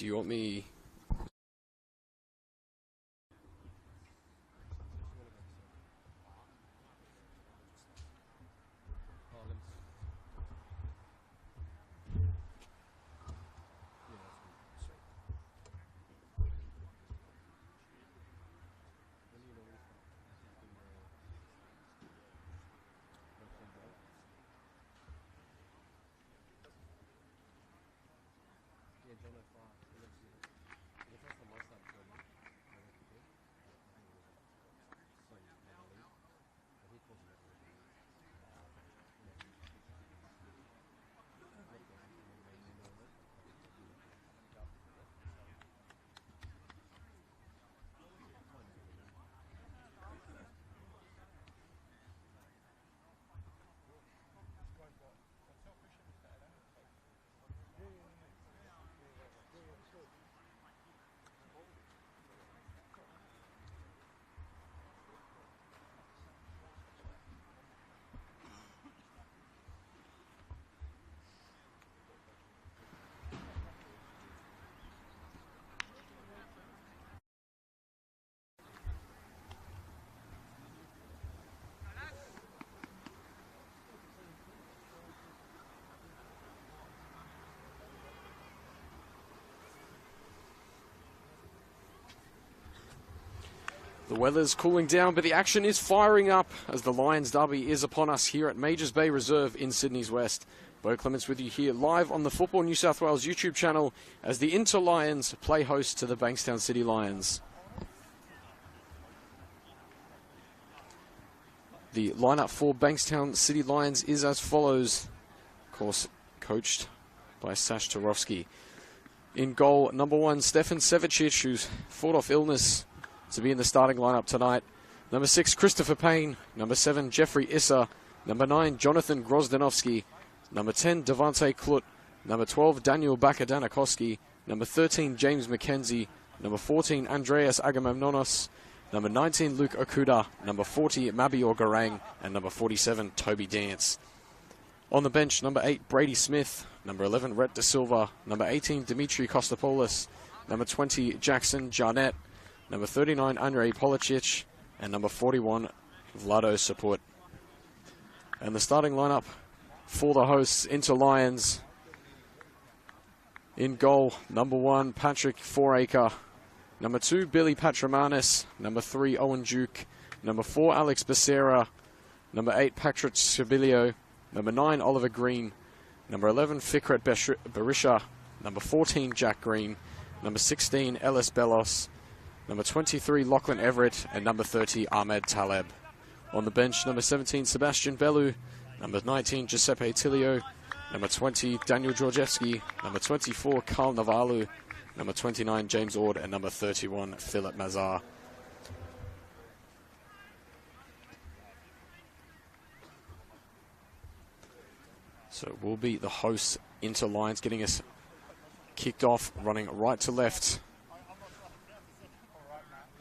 Do you want me... The weather's cooling down, but the action is firing up as the Lions derby is upon us here at Majors Bay Reserve in Sydney's West. Bo Clements with you here live on the Football New South Wales YouTube channel as the Inter Lions play host to the Bankstown City Lions. The lineup for Bankstown City Lions is as follows. Of course, coached by Sash Turovsky. In goal, number 1, Stefan Sevicic, who's fought off illness to be in the starting lineup tonight. Number 6, Christopher Payne. Number 7, Jeffrey Issa. Number 9, Jonathan Grozdanovsky. Number 10, Devante Klut. Number 12, Daniel Bakadanikowski. Number 13, James McKenzie. Number 14, Andreas Agamemnonos. Number 19, Luke Okuda. Number 40, Mabior Garang. And number 47, Toby Dance. On the bench, number 8, Brady Smith. Number 11, Rhett De Silva. Number 18, Dimitri Kostopoulos. Number 20, Jackson Jarnett. Number 39, Andrei Policic. And number 41, Vlado Support. And the starting lineup for the hosts, Inter Lions. In goal, number 1, Patrick Foraker. Number 2, Billy Patramanis. Number 3, Owen Duke. Number 4, Alex Becerra. Number 8, Patrick Sibilio. Number 9, Oliver Green. Number 11, Fikret Berisha. Number 14, Jack Green. Number 16, Ellis Bellos. Number 23, Lachlan Everett. And number 30, Ahmed Taleb. On the bench, number 17, Sebastian Bellu. Number 19, Giuseppe Tilio. Number 20, Daniel Georgievski. Number 24, Carl Navalu. Number 29, James Ord. And number 31, Philip Mazar. So it will be the hosts, Inter Lions, getting us kicked off, running right to left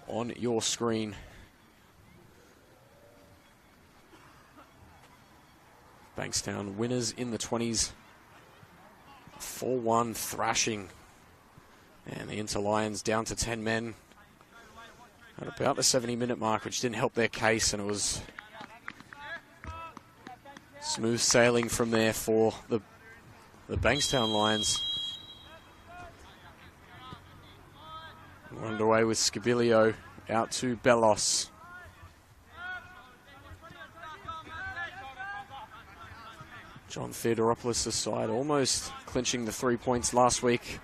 on your screen. Bankstown winners in the 20s. 4-1 thrashing. And the Inter Lions down to 10 men at about the 70-minute mark, which didn't help their case, and it was smooth sailing from there for the Bankstown Lions. We're underway with Skibilio out to Bellos. John Theodoropoulos' side almost clinching the 3 points last week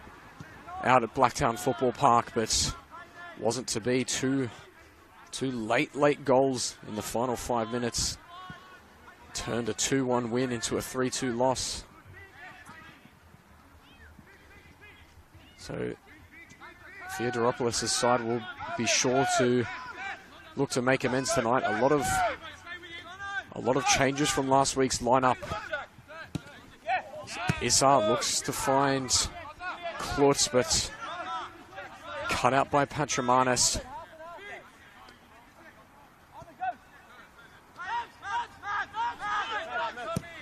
out at Blacktown Football Park, but wasn't to be. Two late goals in the final 5 minutes. Turned a 2-1 win into a 3-2 loss. So Theodoropoulos' side will be sure to look to make amends tonight. A lot of changes from last week's lineup. Issa looks to find Klutz, but cut out by Patramanis.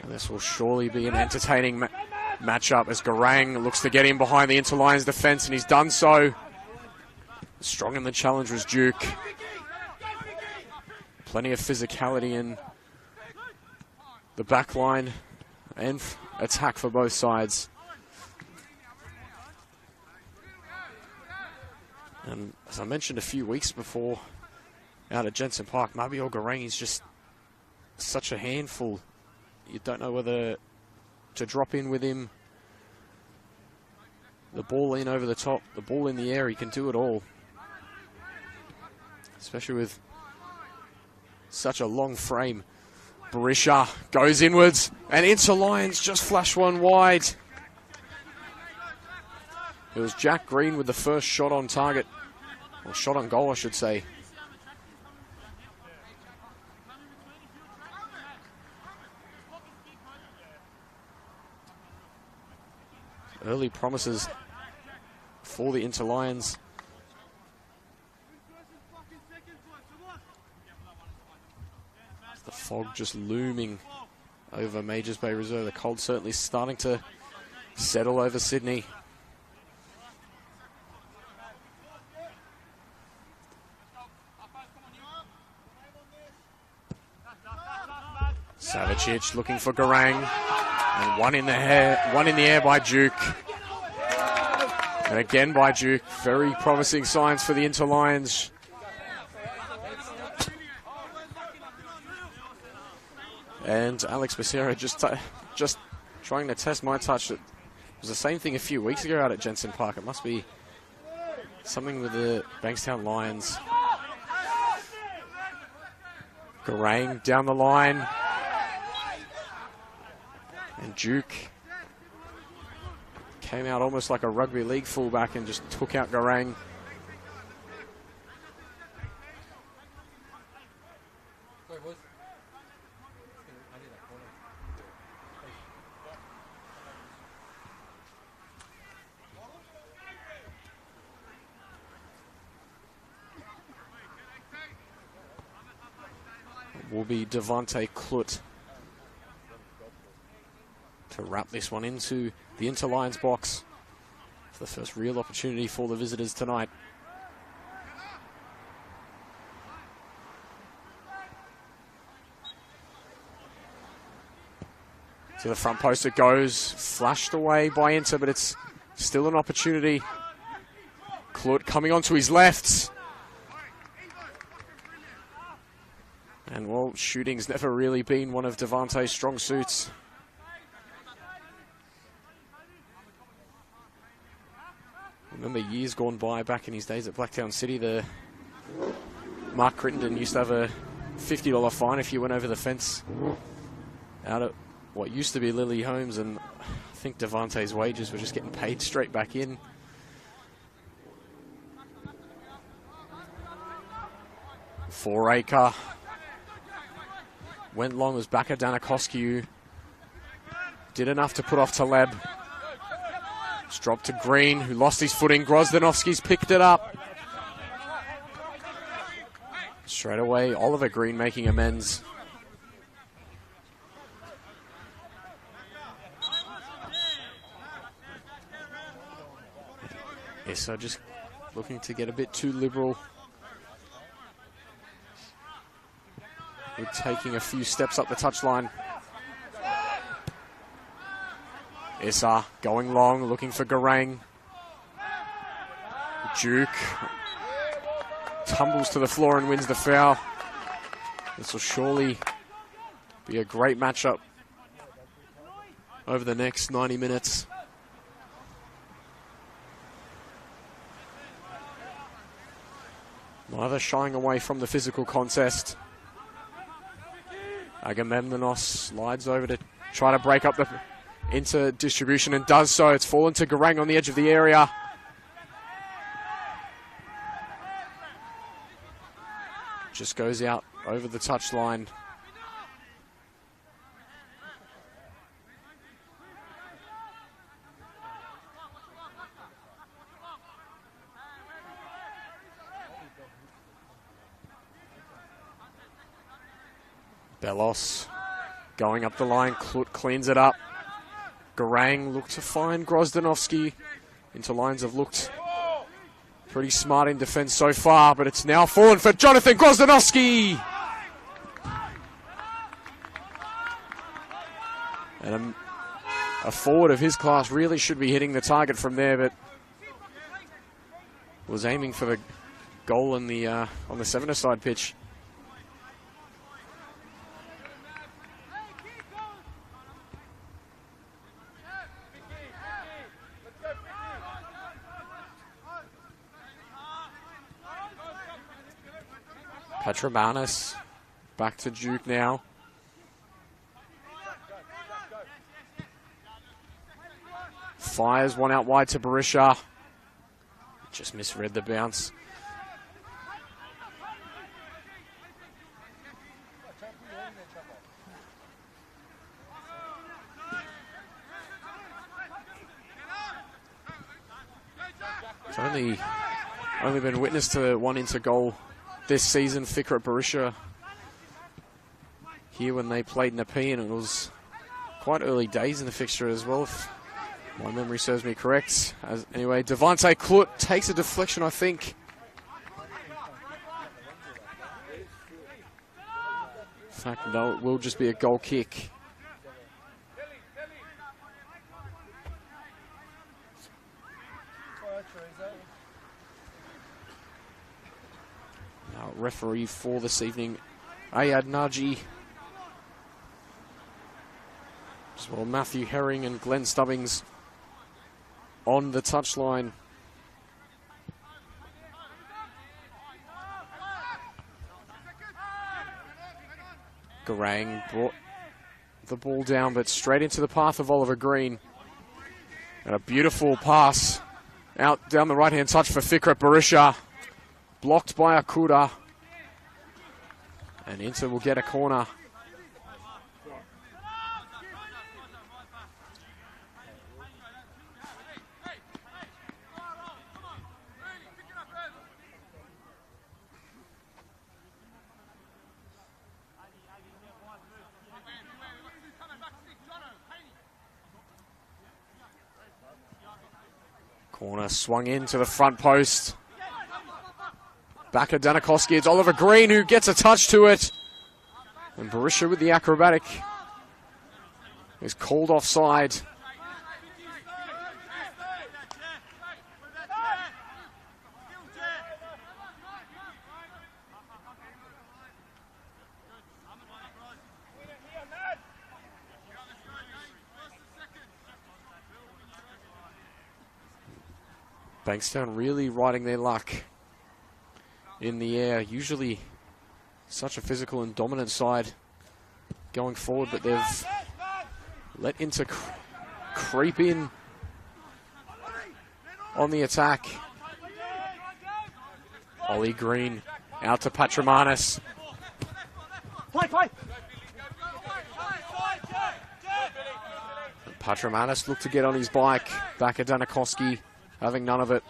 And this will surely be an entertaining matchup as Garang looks to get in behind the Interlions defence, and he's done so. Strong in the challenge was Duke. Plenty of physicality in the back line and attack for both sides. And as I mentioned a few weeks before out at Jensen Park, Mabior Garang is just such a handful. You don't know whether to drop in with him. The ball in over the top, the ball in the air, he can do it all. Especially with such a long frame. Barisha goes inwards, and Interlions just flash one wide. It was Jack Green with the first shot on target, or shot on goal, I should say. Early promises for the Interlions. The fog just looming over Majors Bay Reserve. The cold certainly starting to settle over Sydney. Savicic looking for Garang, and one in the air by Duke. And again by Duke. Very promising signs for the Interlions. And Alex Becerra just trying to test my touch. It was the same thing a few weeks ago out at Jensen Park. It must be something with the Bankstown Lions. Garang down the line. And Duke came out almost like a rugby league fullback and just took out Garang. Will be Devontae Klut to wrap this one into the Interlions box for the first real opportunity for the visitors tonight. To the front post it goes, flashed away by Inter, but it's still an opportunity. Klut coming onto his left. And, well, shooting's never really been one of Devontae's strong suits. Remember years gone by back in his days at Blacktown City, the Mark Crittenden used to have a $50 fine if you went over the fence out at what used to be Lily Homes, and I think Devontae's wages were just getting paid straight back in. Four-acre. Went long as Baka Danikoskiu. Did enough to put off Taleb. It's dropped to Green, who lost his footing. Grozdanovski's picked it up. Straight away, Oliver Green making amends. Issa just looking to get a bit too liberal. We're taking a few steps up the touchline. Issa going long, looking for Garang. Duke tumbles to the floor and wins the foul. This will surely be a great matchup over the next 90 minutes. Neither shying away from the physical contest. Agamemnonos slides over to try to break up the Inter distribution and does so. It's fallen to Garang on the edge of the area. Just goes out over the touchline. Bellos going up the line, cleans it up. Garang looked to find Grozdanovsky. Interlines have looked pretty smart in defence so far, but it's now fallen for Jonathan Grozdanovsky. And a forward of his class really should be hitting the target from there, but was aiming for the goal on the 7-a-side pitch. Petromanis back to Duke now. Fires one out wide to Barisha. Just misread the bounce. It's only been witness to one into goal this season. Fikret Barisha here when they played Nepean, and it was quite early days in the fixture as well, if my memory serves me correct. Anyway, Devante Klut takes a deflection, I think. In fact, no, it will just be a goal kick. Now, referee for this evening, Ayad Naji. As well, Matthew Herring and Glenn Stubbings on the touchline. Garang brought the ball down, but straight into the path of Oliver Green. And a beautiful pass out down the right-hand touch for Fikret Barisha. Blocked by Akuda. And Inter will get a corner. Corner swung into the front post. Back at Danakoski, it's Oliver Green who gets a touch to it. And Barisha with the acrobatic is called offside. Bankstown really riding their luck in the air. Usually such a physical and dominant side going forward, but they've let Inter creep in on the attack. Ollie Green out to Patramanis. Patramanis looked to get on his bike. Back at Danakoski, having none of it.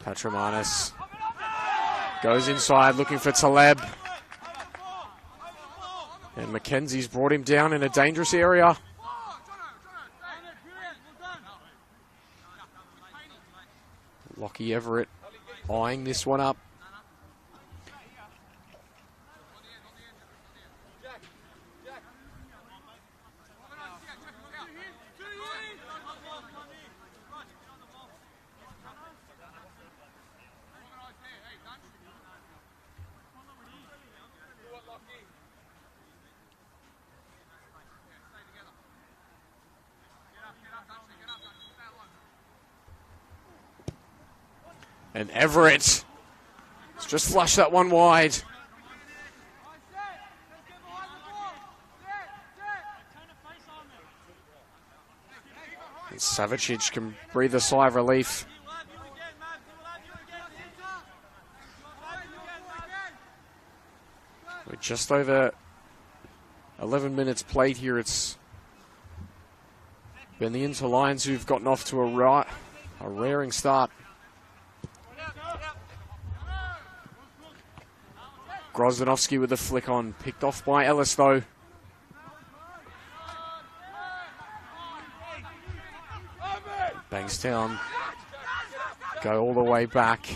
Patramanis goes inside looking for Taleb. And Mackenzie's brought him down in a dangerous area. Lockie Everett eyeing this one up. And Everett has just flushed that one wide. And Savicic can breathe a sigh of relief. With just over 11 minutes played here, it's Been the Inter-Lions who've gotten off to a raring start. Grozdanovsky with the flick on. Picked off by Ellis, though. Bankstown go all the way back.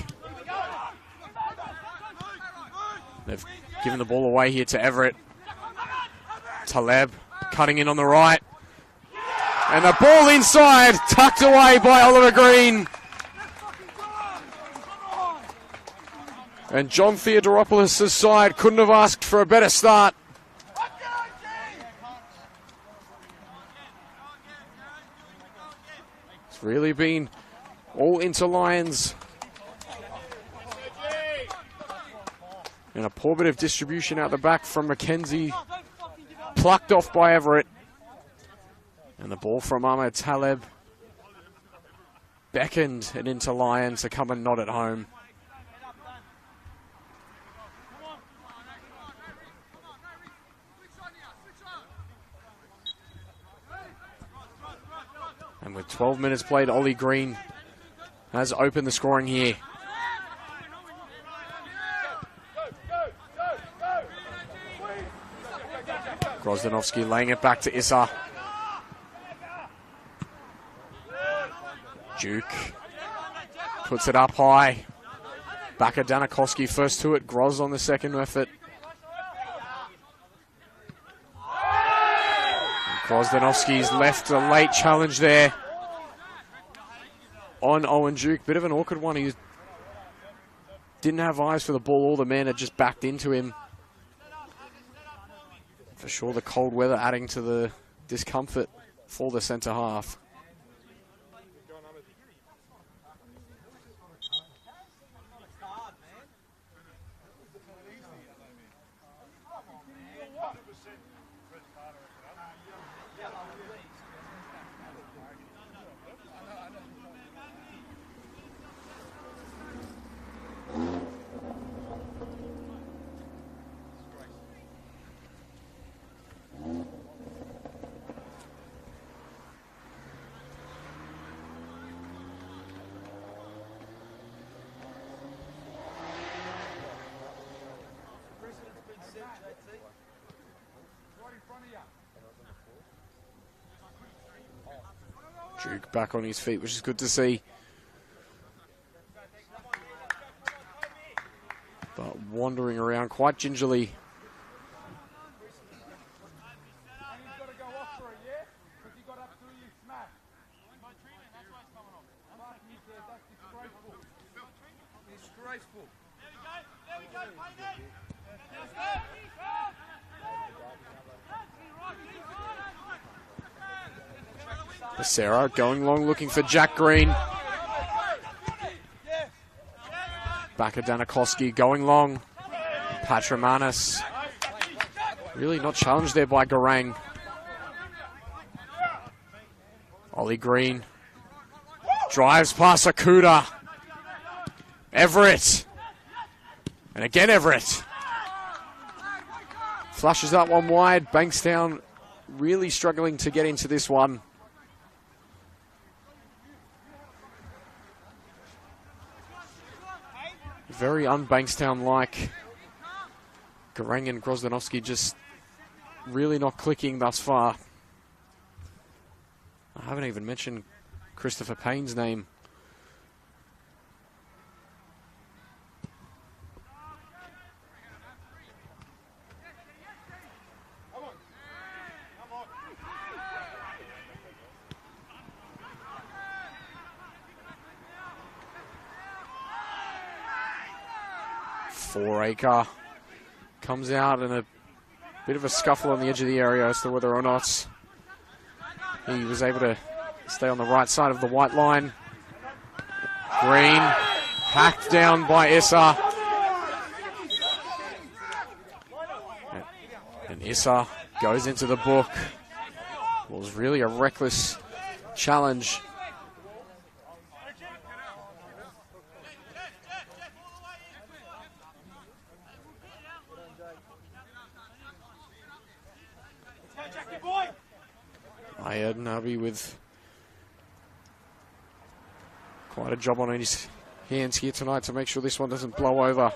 They've given the ball away here to Everett. Taleb cutting in on the right. And the ball inside, tucked away by Oliver Green. And John Theodoropoulos' side couldn't have asked for a better start. It's really been all Inter-Lions. And a poor bit of distribution out the back from McKenzie. Plucked off by Everett. And the ball from Ahmed Taleb beckoned an Inter-Lion to come and nod at home. And with 12 minutes played, Ollie Green has opened the scoring here. Grozdanovsky laying it back to Issa. Duke puts it up high. Back at Danakoski, first to it. Groz on the second effort. Grozdanovsky's left a late challenge there on Owen Duke. Bit of an awkward one. He didn't have eyes for the ball. All the men had just backed into him. For sure, the cold weather adding to the discomfort for the centre half. Duke back on his feet, which is good to see. But wandering around quite gingerly. Becerra going long, looking for Jack Green. Back at Danakoski, going long. Patramanis. Really not challenged there by Garang. Ollie Green. Drives past Akuda. Everett. And again Everett. Flushes that one wide. Bankstown really struggling to get into this one. Very un-Bankstown-like. Garang and Grozdanovsky just really not clicking thus far. I haven't even mentioned Christopher Payne's name. Four-acre comes out in a bit of a scuffle on the edge of the area as to whether or not he was able to stay on the right side of the white line. Green hacked down by Issa. And Issa goes into the book. It was really a reckless challenge. Ayad Nabi with Quite a job on his hands here tonight to make sure this one doesn't blow over.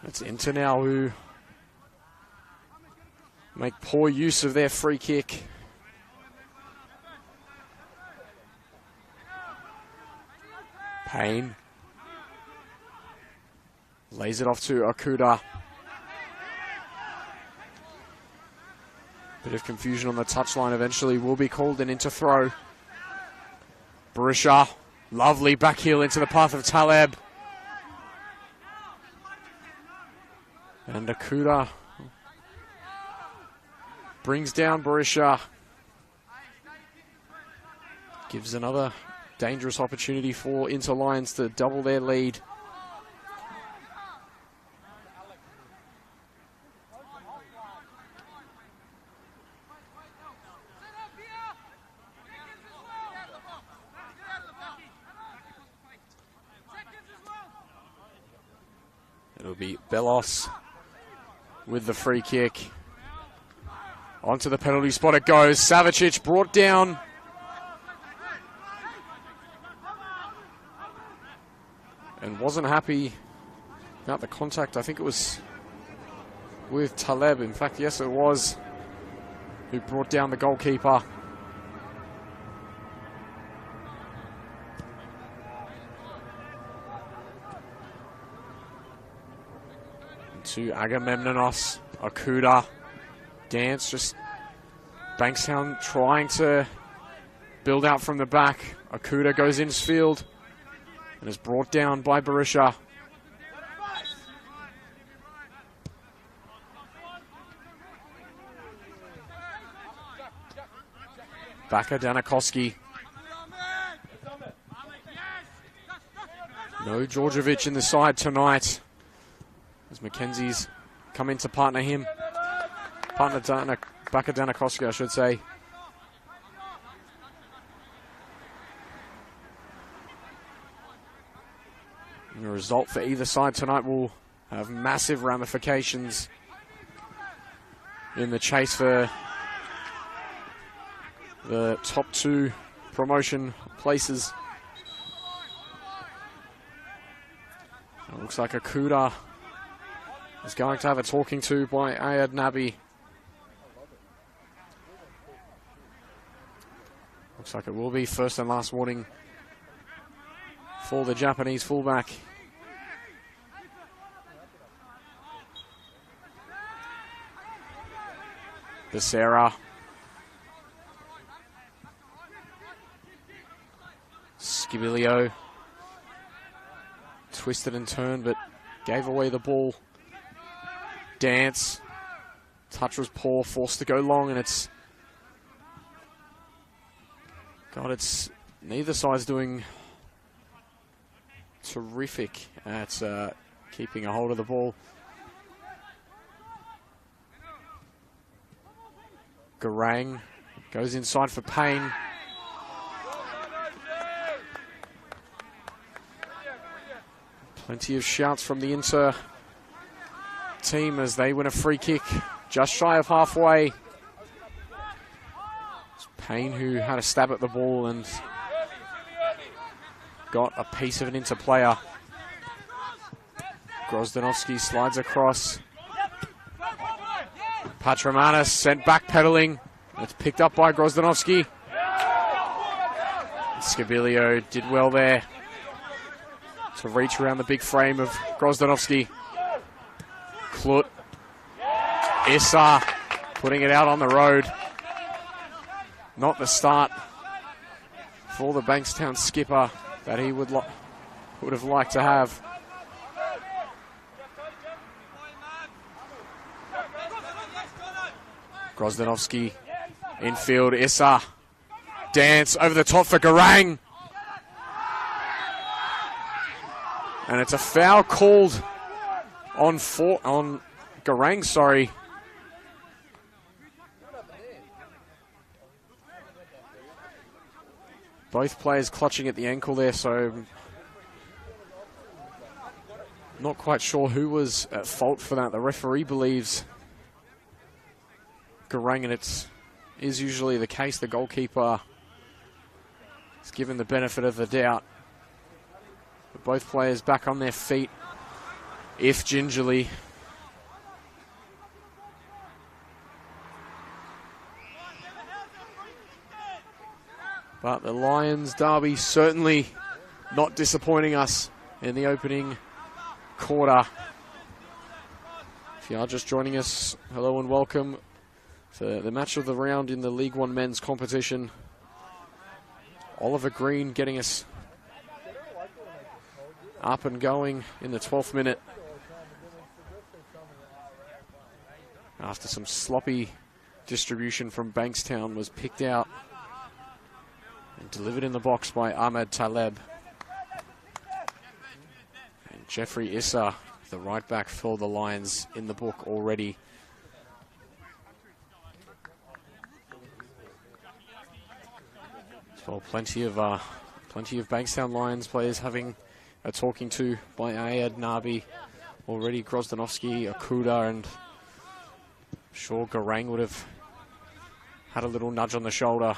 It's Inter now who make poor use of their free kick. Payne lays it off to Okuda. Bit of confusion on the touchline. Eventually will be called an Inter throw. Barisha, lovely back heel into the path of Taleb. And Okuda brings down Barisha. Gives another dangerous opportunity for Inter Lions to double their lead. It'll be Bellos with the free kick. Onto the penalty spot it goes. Savicic brought down. And wasn't happy about the contact. I think it was with Taleb. In fact, yes, it was, who brought down the goalkeeper. To Agamemnonos, Okuda, Dance, just Bankstown trying to build out from the back. Okuda goes in field and is brought down by Barisha. Baka Danakoski. No Djordjevic in the side tonight, as Mackenzie's come in to partner him. Partner Baka Danakoski, I should say. And the result for either side tonight will have massive ramifications in the chase for the top two promotion places. It looks like Okuda is going to have a talking to by Ayad Nabi. Looks like it will be first and last warning for the Japanese fullback. Becerra. Skibilio. Twisted and turned, but gave away the ball. Dance. Touch was poor, forced to go long, and it's... God, it's... Neither side's doing terrific at keeping a hold of the ball. Garang goes inside for Payne. Plenty of shouts from the Inter team as they win a free kick just shy of halfway. It's Payne who had a stab at the ball and got a piece of an Inter player. Grozdanovsky slides across. Patramanis sent back pedaling. It's picked up by Grozdanovsky. Skibilio did well there to reach around the big frame of Grozdanovsky. Klut. Issa putting it out on the road. Not the start for the Bankstown skipper that he would have liked to have. Grozdanovsky infield. Issa. Dance over the top for Garang. And it's a foul called on Garang, sorry. Both players clutching at the ankle there, so Not quite sure who was at fault for that. The referee believes Garang, and it is usually the case. The goalkeeper is given the benefit of the doubt. But both players back on their feet, if gingerly. But the Lions derby certainly not disappointing us in the opening quarter. If you are just joining us, hello and welcome to the match of the round in the League One men's competition. Oliver Green getting us up and going in the 12th minute after some sloppy distribution from Bankstown was picked out and delivered in the box by Ahmed Taleb. And Jeffrey Issa, the right back for the Lions, in the book already. So plenty of Bankstown Lions players having a talking to by Ayad Nabi already. Grozdanovsky, Akuda, and I'm sure Garang would have had a little nudge on the shoulder.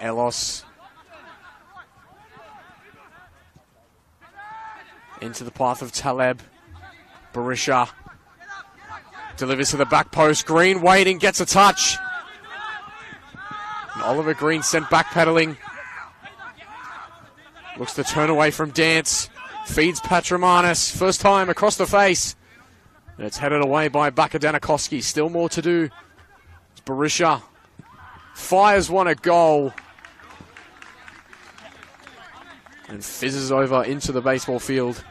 Elos into the path of Taleb. Barisha delivers to the back post. Green waiting, gets a touch. And Oliver Green sent backpedaling. Looks to turn away from Dance. Feeds Patramanis. First time across the face. And it's headed away by Bakadanakoski. Still more to do. It's Barisha. Fires one a goal. And fizzes over into the baseball field.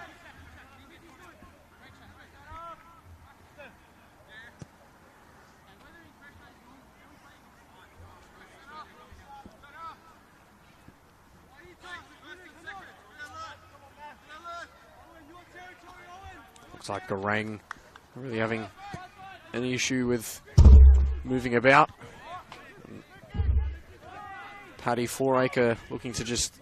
Looks like Garang not really having any issue with moving about. Paddy Fouracre looking to just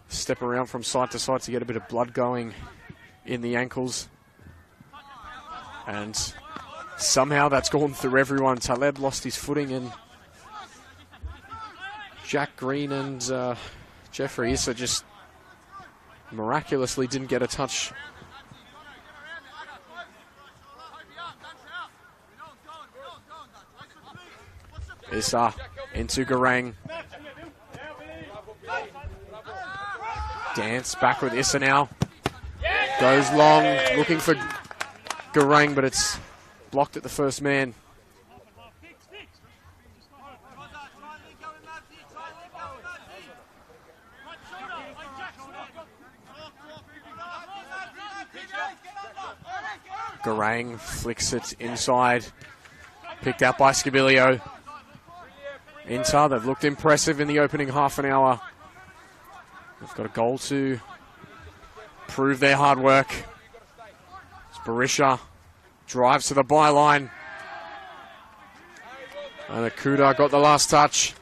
step around from side to side to get a bit of blood going in the ankles. And somehow that's gone through everyone. Taleb lost his footing, and Jack Green and Jeffrey Issa just miraculously didn't get a touch. Issa into Garang. Dance back with Issa now. Goes long, looking for Garang, but it's blocked at the first man. Garang flicks it inside. Picked out by Scabilio. Inter, they've looked impressive in the opening half an hour. They've got a goal to prove their hard work. It's Barisha. Drives to the byline. And Akuda got the last touch.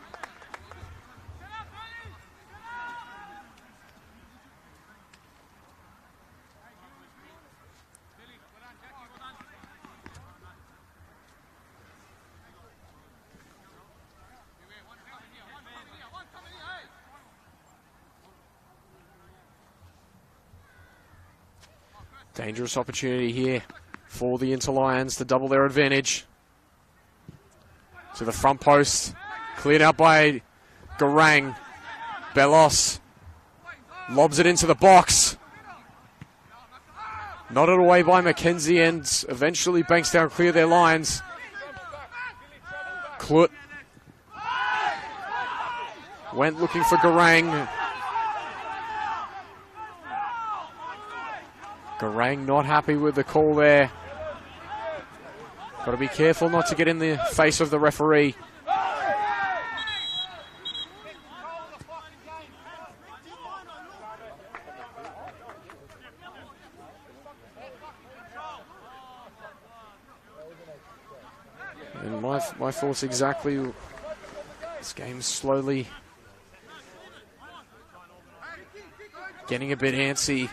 Dangerous opportunity here for the Inter Lions to double their advantage. To the front post. Cleared out by Garang. Belos lobs it into the box. Nodded away by Mackenzie, and eventually Bankstown clear their lines. Klut went looking for Garang. Garang not happy with the call there. Got to be careful not to get in the face of the referee. And my thoughts exactly. This game's slowly getting a bit antsy.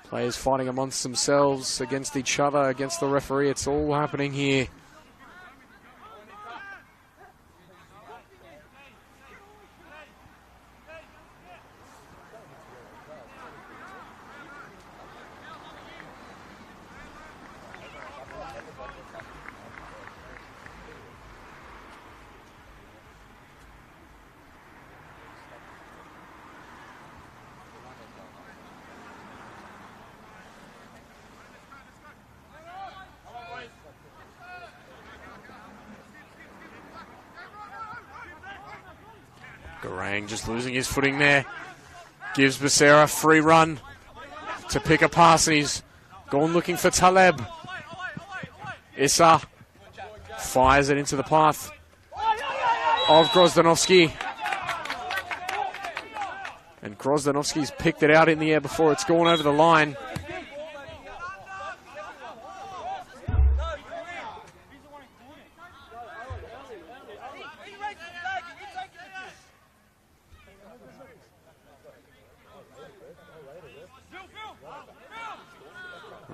Players fighting amongst themselves, against each other, against the referee. It's all happening here. Garang just losing his footing there. Gives Becerra a free run to pick a pass, and he's gone looking for Taleb. Issa fires it into the path of Grozdanovski. And Grozdanovski's picked it out in the air before it's gone over the line.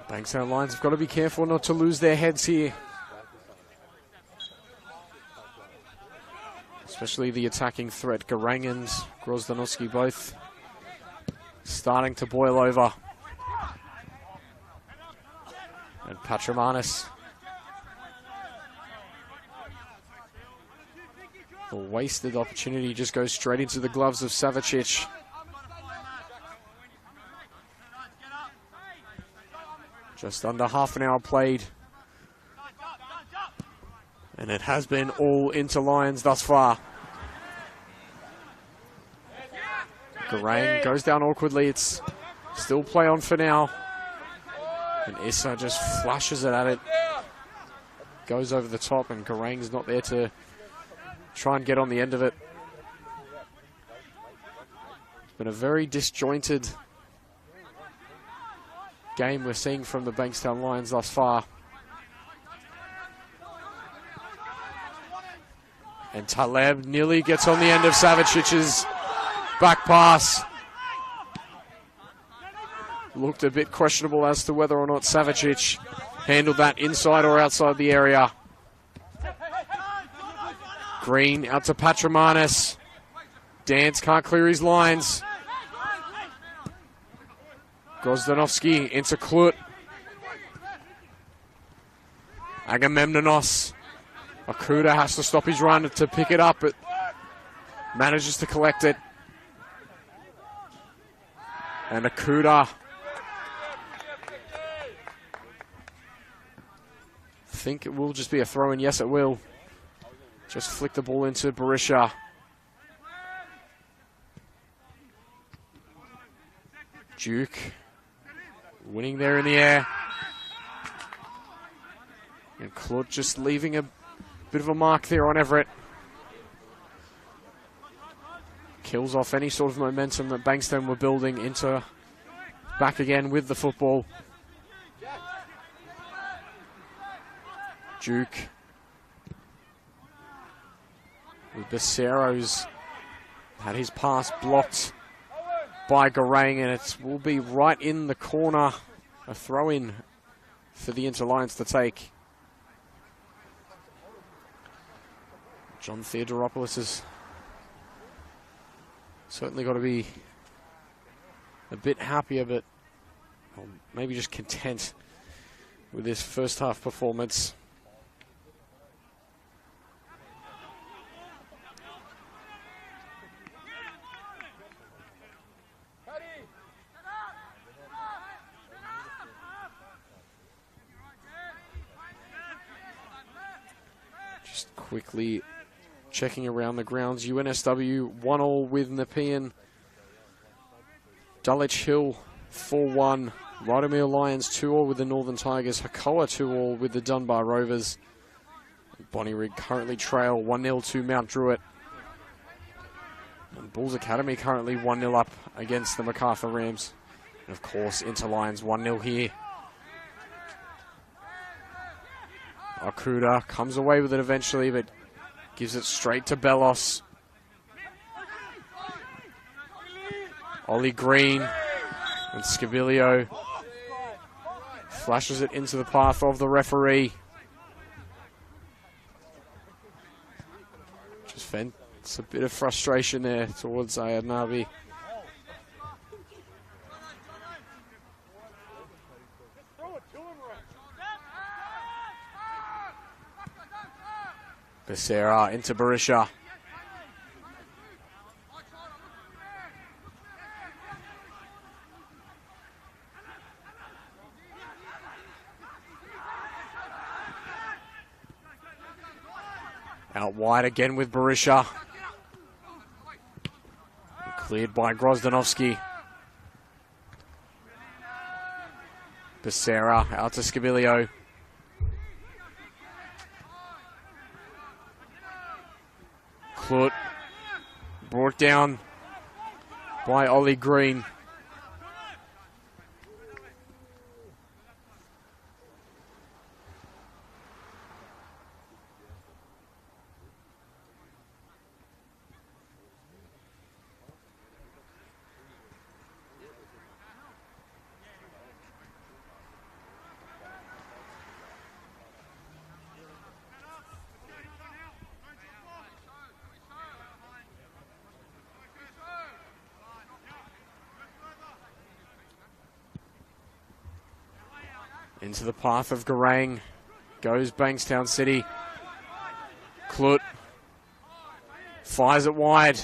Bankstown Lions have got to be careful not to lose their heads here. Especially the attacking threat. Garang and Grozdanovski both starting to boil over. And Patrimanis. The wasted opportunity just goes straight into the gloves of Savicic. Just under half an hour played. And it has been all into Lions thus far. Garang goes down awkwardly. It's still play on for now. And Issa just flashes it at it. Goes over the top, and Garang's not there to try and get on the end of it. It's been a very disjointed game we're seeing from the Bankstown Lions thus far. And Taleb nearly gets on the end of Savicic's back pass. Looked a bit questionable as to whether or not Savicic handled that inside or outside the area. Green out to Patrimanis. Dance can't clear his lines. Grozdanovski into Klut. Agamemnonos. Akuda has to stop his run to pick it up, but manages to collect it. And Akuda. Think it will just be a throw-in. Yes, it will. Just flick the ball into Berisha. Duke. Winning there in the air. And Claude just leaving a bit of a mark there on Everett. Kills off any sort of momentum that Bankstown were building into back again with the football. Duke. With Becerra's had his pass blocked by Garang, and it will be right in the corner. A throw-in for the Inter-Lions to take. John Theodoropoulos has certainly got to be a bit happier, but maybe just content with this first half performance. Quickly checking around the grounds. UNSW 1-1 with Nepean. Dulwich Hill 4-1. Rydomere Lions 2-2 with the Northern Tigers. Hakoah 2-2 with the Dunbar Rovers. Bonnyrigg currently trail 1-0 to Mount Druitt. And Bulls Academy currently 1-0 up against the MacArthur Rams. And of course, Inter-Lions 1-0 here. Akuda comes away with it eventually, but gives it straight to Bellos. Ollie Green and Scabilio flashes it into the path of the referee. Just vents a bit of frustration there towards Ayadnabi. Becerra into Barisha. Out wide again with Barisha. Cleared by Grozdanovsky. Becerra out to Scabilio. Klut brought down by Ollie Green. Into the path of Garang goes Bankstown City. Klut fires it wide.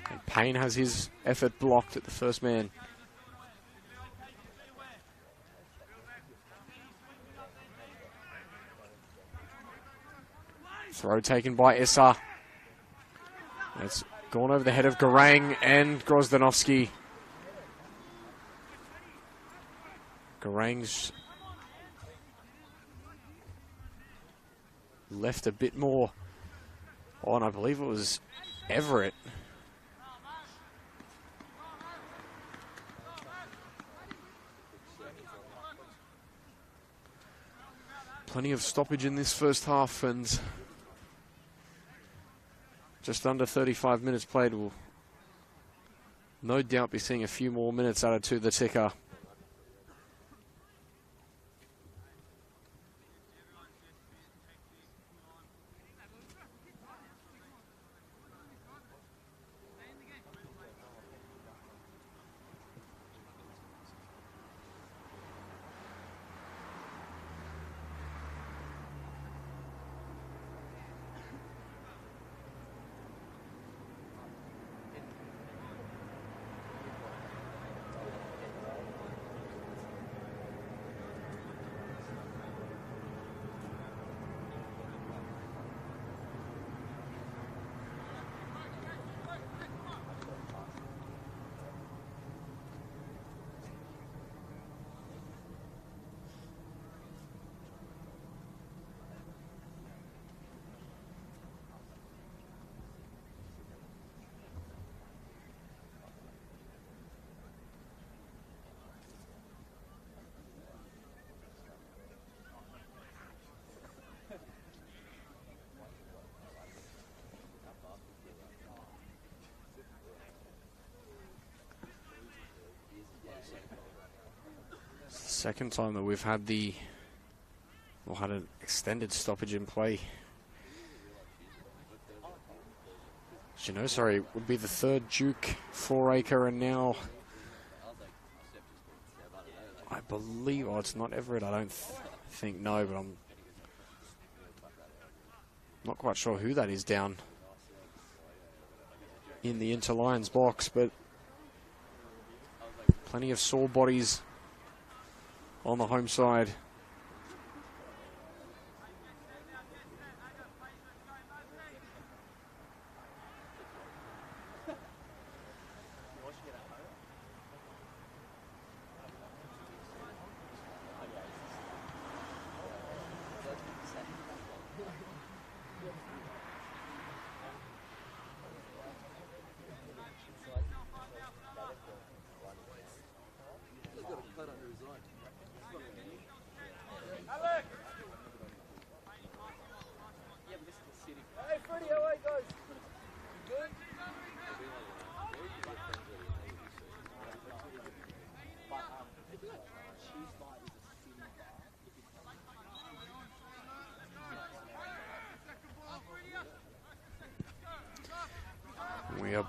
And Payne has his effort blocked at the first man. Throw taken by Issa. It's gone over the head of Garang and Grozdanovsky. Garang's left a bit more on, I believe it was Everett. Plenty of stoppage in this first half and just under 35 minutes played. We'll no doubt be seeing a few more minutes added to the ticker. Second time that we've had had an extended stoppage in play. Sorry, would be the third Duke 4-acre, and now I believe, it's not Everett, I don't think, no, but I'm not quite sure who that is down in the Inter-Lions box, but plenty of sore bodies on the home side.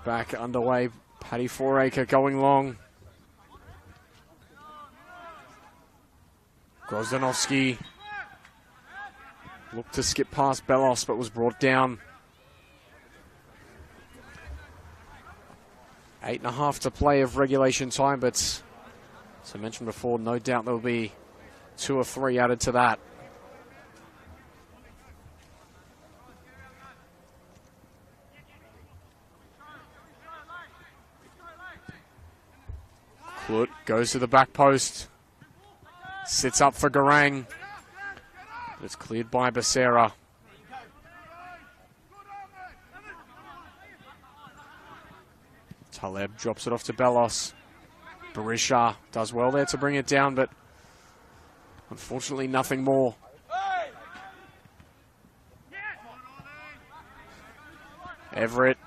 back underway. Paddy Fouracre going long. Grozdanovsky looked to skip past Bellos, but was brought down. 8.5 to play of regulation time, but as I mentioned before, no doubt there'll be 2 or 3 added to that. Klut goes to the back post. Sits up for Garang. It's cleared by Becerra. Taleb drops it off to Bellos. Berisha does well there to bring it down, but unfortunately nothing more. Everett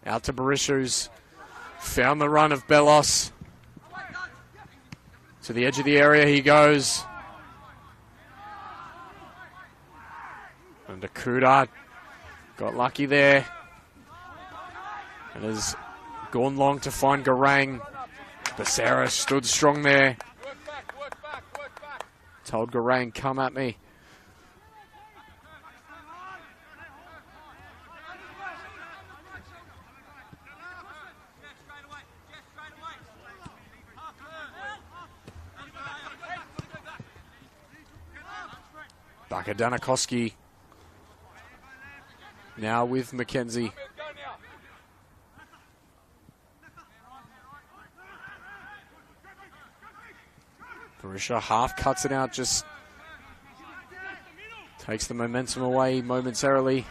out to Berisha, who's found the run of Bellos. To the edge of the area he goes. And Akuda got lucky there. And has gone long to find Garang. Becerra stood strong there. Told Garang, come at me. Danakoski now with McKenzie. Berisha half cuts it out, just takes the momentum away momentarily.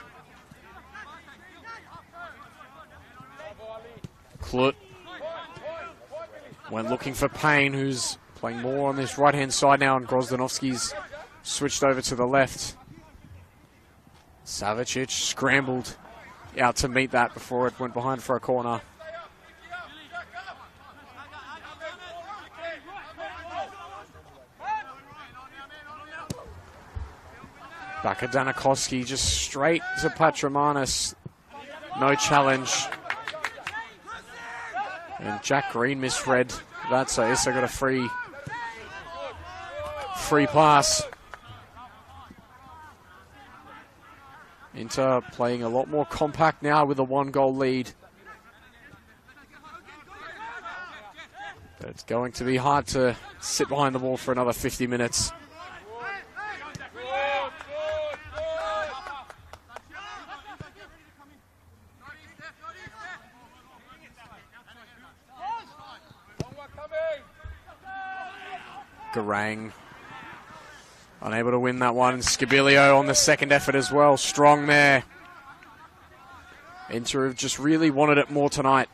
Klut went looking for Payne, who's playing more on this right-hand side now, and Grozdanovsky's switched over to the left. Savicic scrambled out to meet that before it went behind for a corner. Back at Danakoski, just straight to Patramanis. No challenge. And Jack Green misread that, so Issa got a free pass. Inter playing a lot more compact now with a 1-goal lead. But it's going to be hard to sit behind the ball for another 50 minutes. Garang unable to win that one. Scabilio on the second effort as well. Strong there. Inter have just really wanted it more tonight.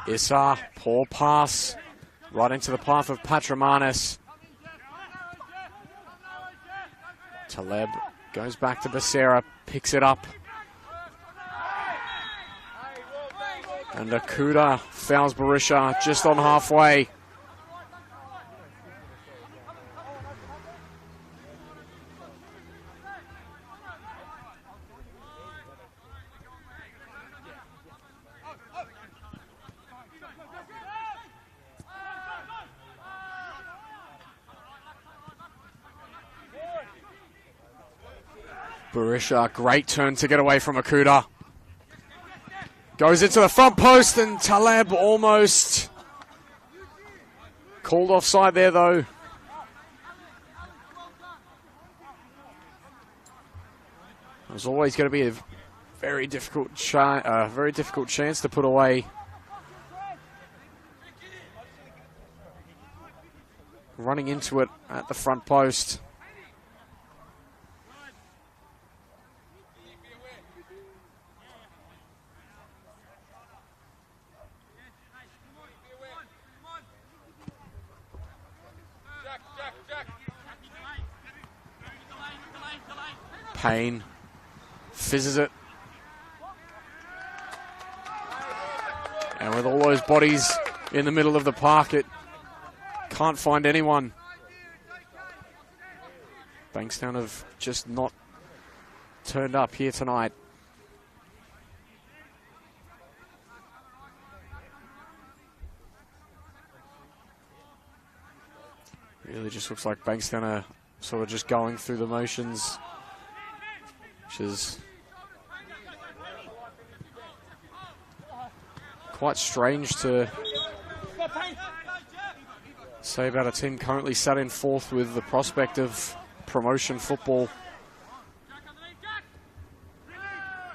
Issa, poor pass. Right into the path of Patramanis. Taleb goes back to Becerra, picks it up. And Akuda fouls Berisha just on halfway. Berisha, great turn to get away from Akuda. Goes into the front post, and Taleb almost called offside there, though. It was always going to be a very difficult chance to put away. Running into it at the front post. Payne fizzes it. And with all those bodies in the middle of the park. It can't find anyone. Bankstown have just not turned up here tonight. Really just looks like Bankstown are sort of just going through the motions, which is quite strange to say about a team currently sat in fourth with the prospect of promotion football.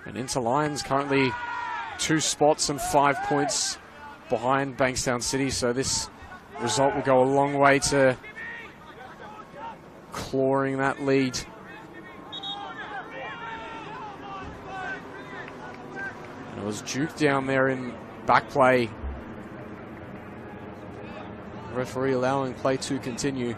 And Inter Lions currently 2 spots and 5 points behind Bankstown City, so this result will go a long way to clawing that lead. And it was Duke down there in back play. Referee allowing play to continue.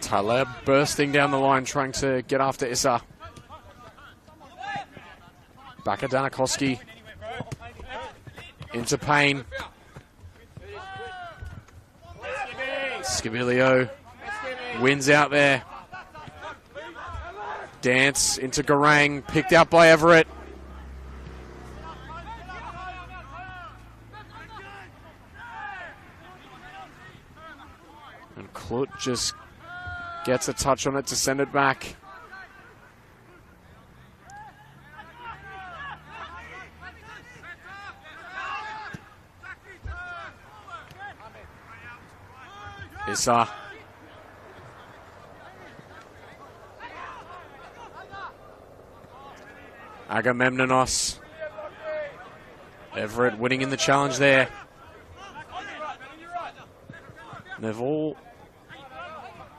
Taleb bursting down the line, trying to get after Issa. Back at Danakoski. Into Payne. Scabilio wins out there. Dance into Garang, picked out by Everett. And Klut just gets a touch on it to send it back. Issa. Agamemnonos. Everett winning in the challenge there. And they've all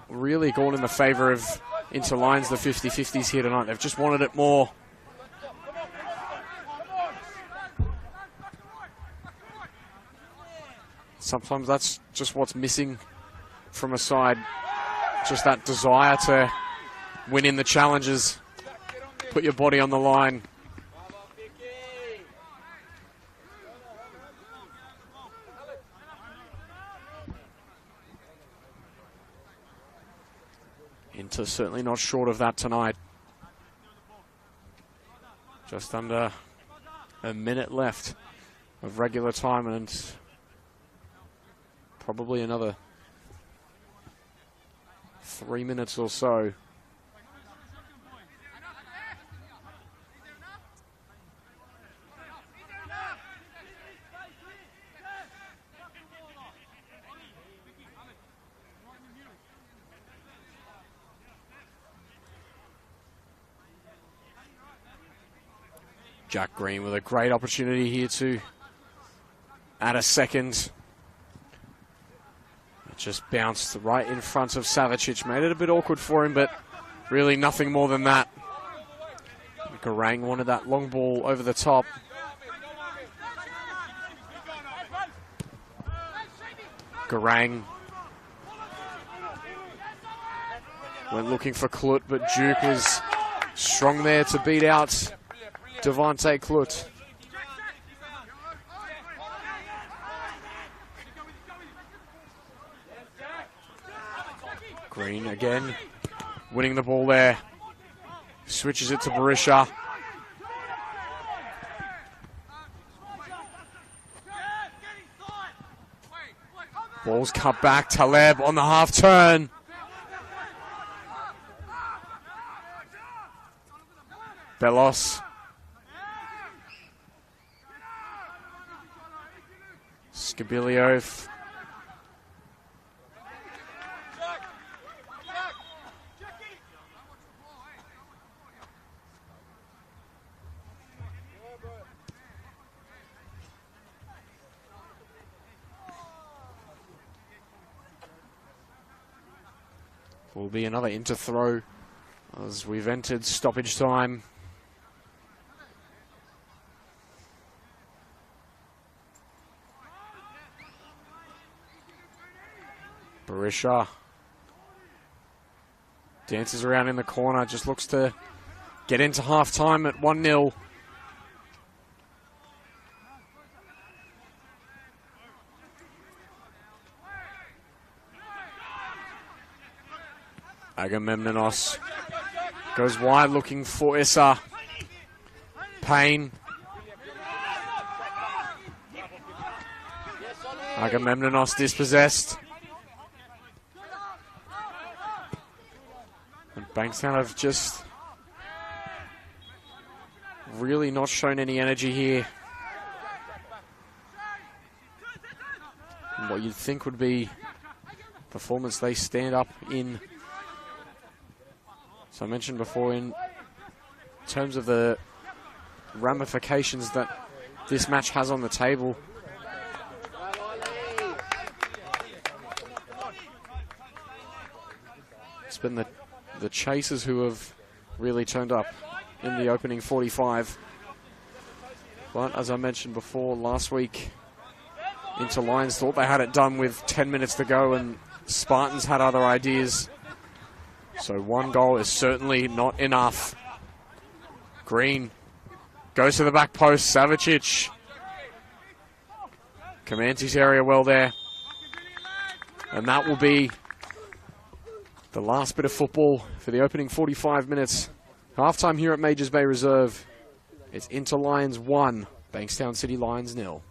really gone in the favour of Inter Lions, the 50-50s here tonight. They've just wanted it more. Sometimes that's just what's missing from a side. Just that desire to win in the challenges. Put your body on the line. Inter certainly not short of that tonight. Just under a minute left of regular time and probably another 3 minutes or so. Jack Green with a great opportunity here to add a second. It just bounced right in front of Savicic. Made it a bit awkward for him, but really nothing more than that. Garang wanted that long ball over the top. Garang went looking for Klut, but Duke was strong there to beat out Devontae Klut. Green again, winning the ball there. Switches it to Barisha. Ball's cut back, Taleb on the half turn. Bellos. Scabilio. Will be another into throw as we've entered stoppage time. Barisha dances around in the corner, just looks to get into half time at 1-0. Agamemnonos goes wide looking for Issa. Payne. Agamemnonos dispossessed. And Bankstown have just really not shown any energy here. And what you'd think would be performance they stand up in. So I mentioned before, in terms of the ramifications that this match has on the table. It's been the chasers who have really turned up in the opening 45. But as I mentioned before, last week, Inter Lions thought they had it done with 10 minutes to go, and Spartans had other ideas. So one goal is certainly not enough. Green goes to the back post. Savicic commands his area well there. And that will be the last bit of football for the opening 45 minutes. Halftime here at Majors Bay Reserve. It's Inter Lions 1, Bankstown City Lions 0.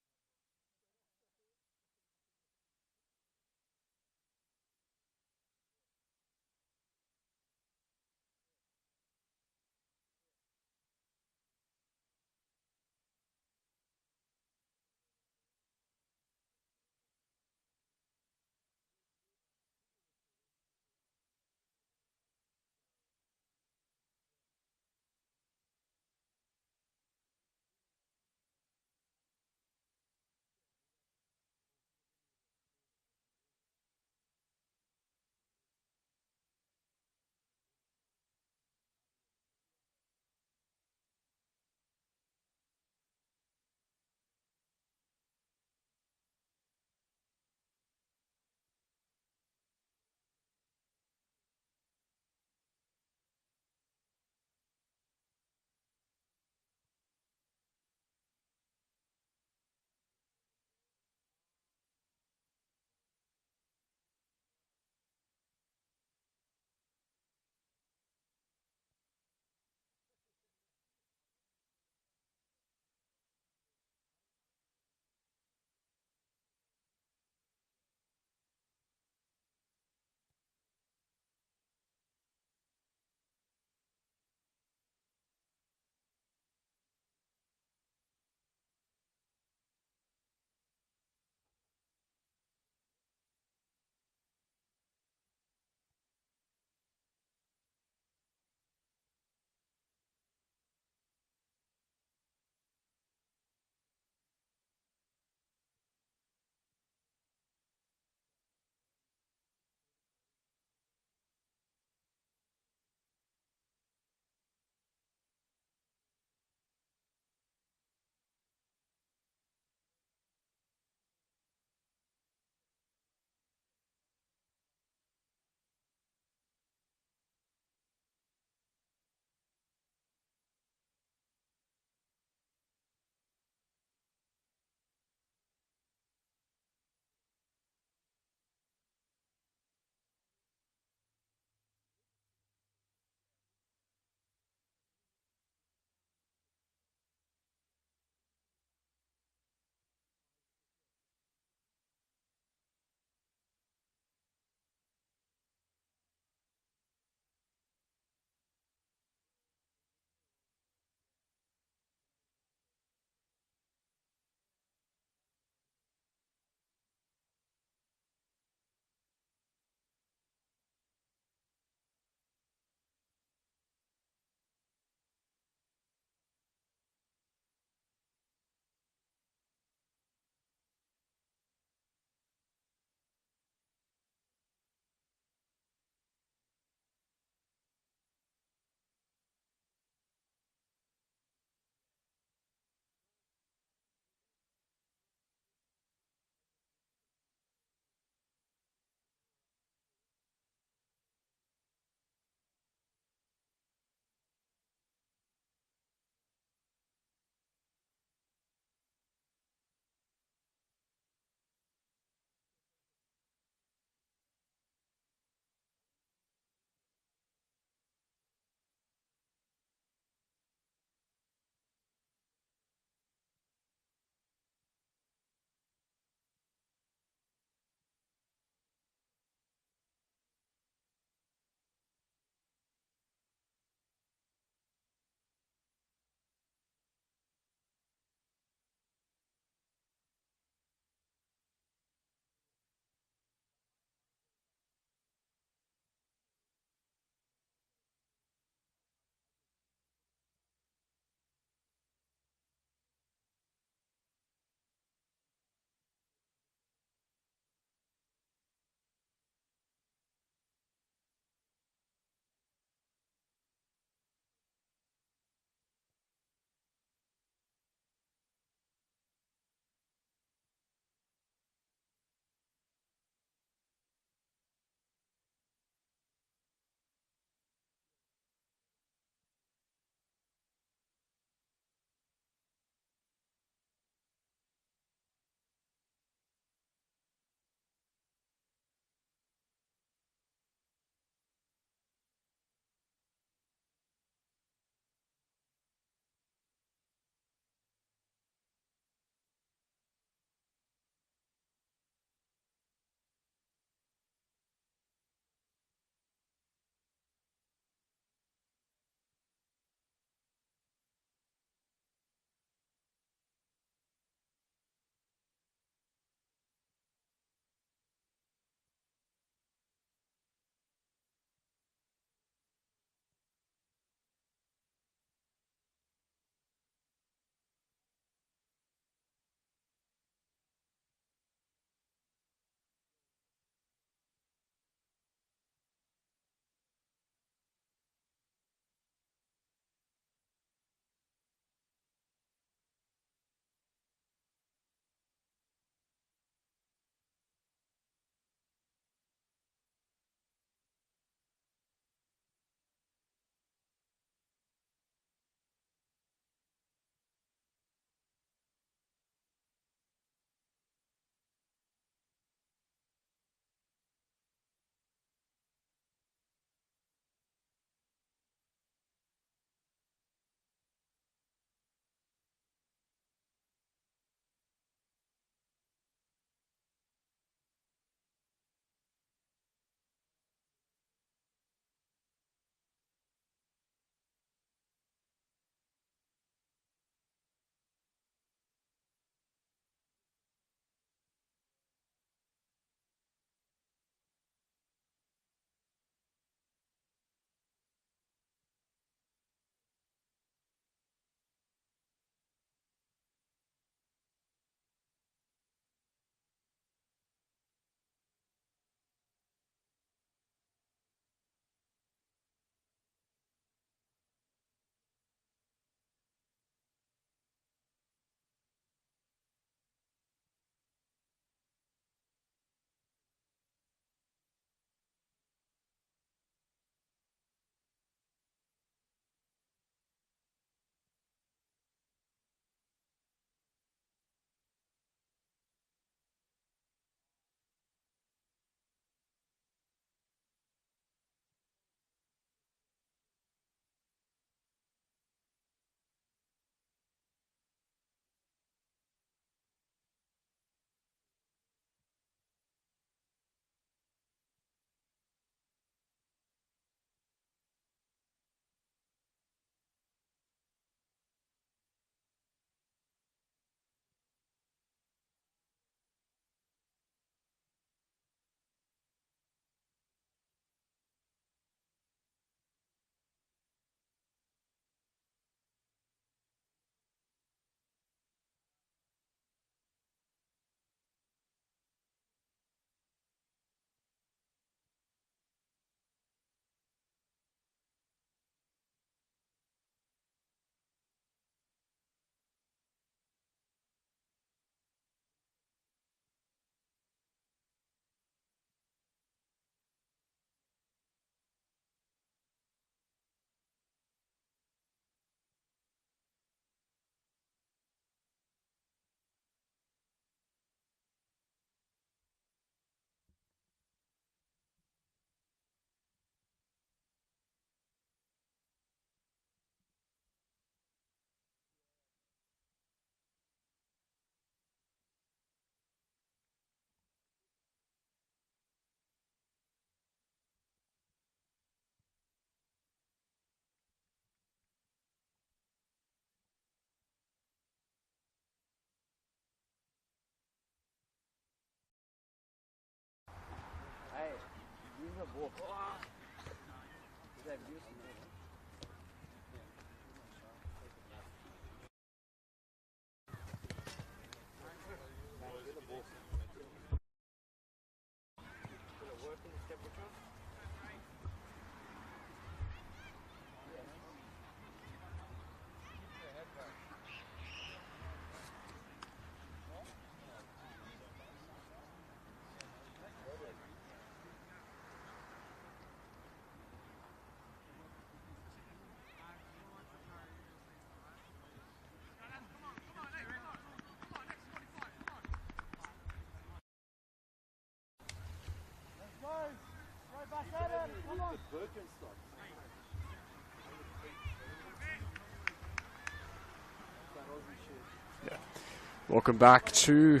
Welcome back to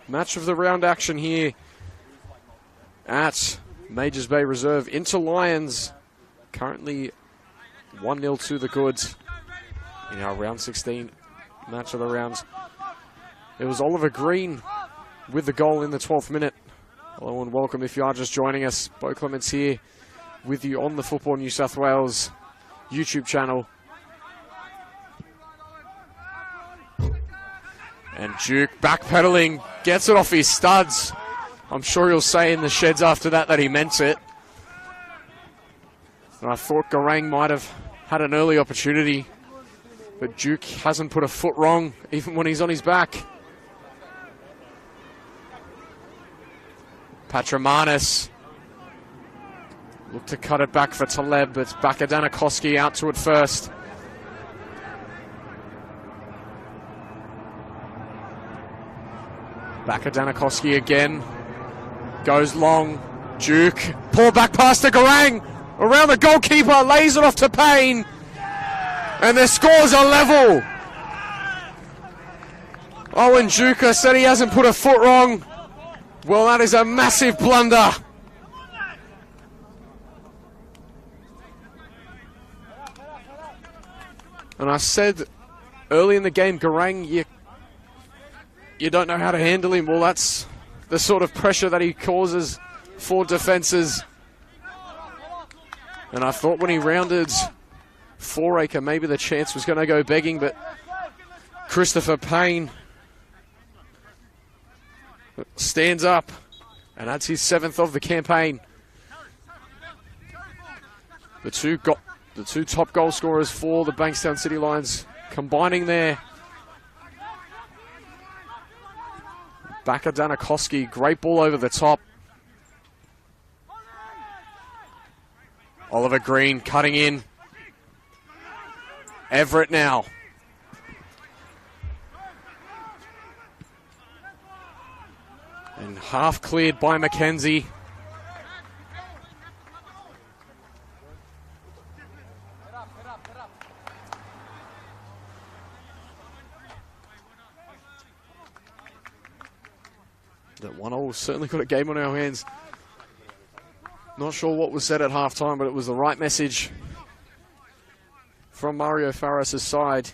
match of the round action here at Majors Bay Reserve. Into Lions, currently 1-0 to the Goods in our round 16 match of the rounds. It was Oliver Green with the goal in the 12th minute. Hello and welcome if you are just joining us. Bo Clements here with you on the Football New South Wales YouTube channel. And Duke backpedaling, gets it off his studs. I'm sure he'll say in the sheds after that he meant it. And I thought Garang might have had an early opportunity, but Duke hasn't put a foot wrong, even when he's on his back. Patramanis looked to cut it back for Taleb, but it's Bakadanakoski out to it first. Bakadanakoski again. Goes long. Duke. Pull back past to Garang. Around the goalkeeper. Lays it off to Payne. And their scores are level. Owen Duke said he hasn't put a foot wrong. Well, that is a massive blunder. And I said early in the game, Garang, you don't know how to handle him. Well, that's the sort of pressure that he causes for defences. And I thought when he rounded Foraker, maybe the chance was going to go begging, but Christopher Payne stands up, and that's his 7th of the campaign. The two top goal scorers for the Bankstown City Lions combining there. Bakadanakoski, great ball over the top. Oliver Green cutting in. Everett now. And half cleared by Mackenzie. That 1-0 certainly got a game on our hands. Not sure what was said at halftime, but it was the right message from Mario Farris' side.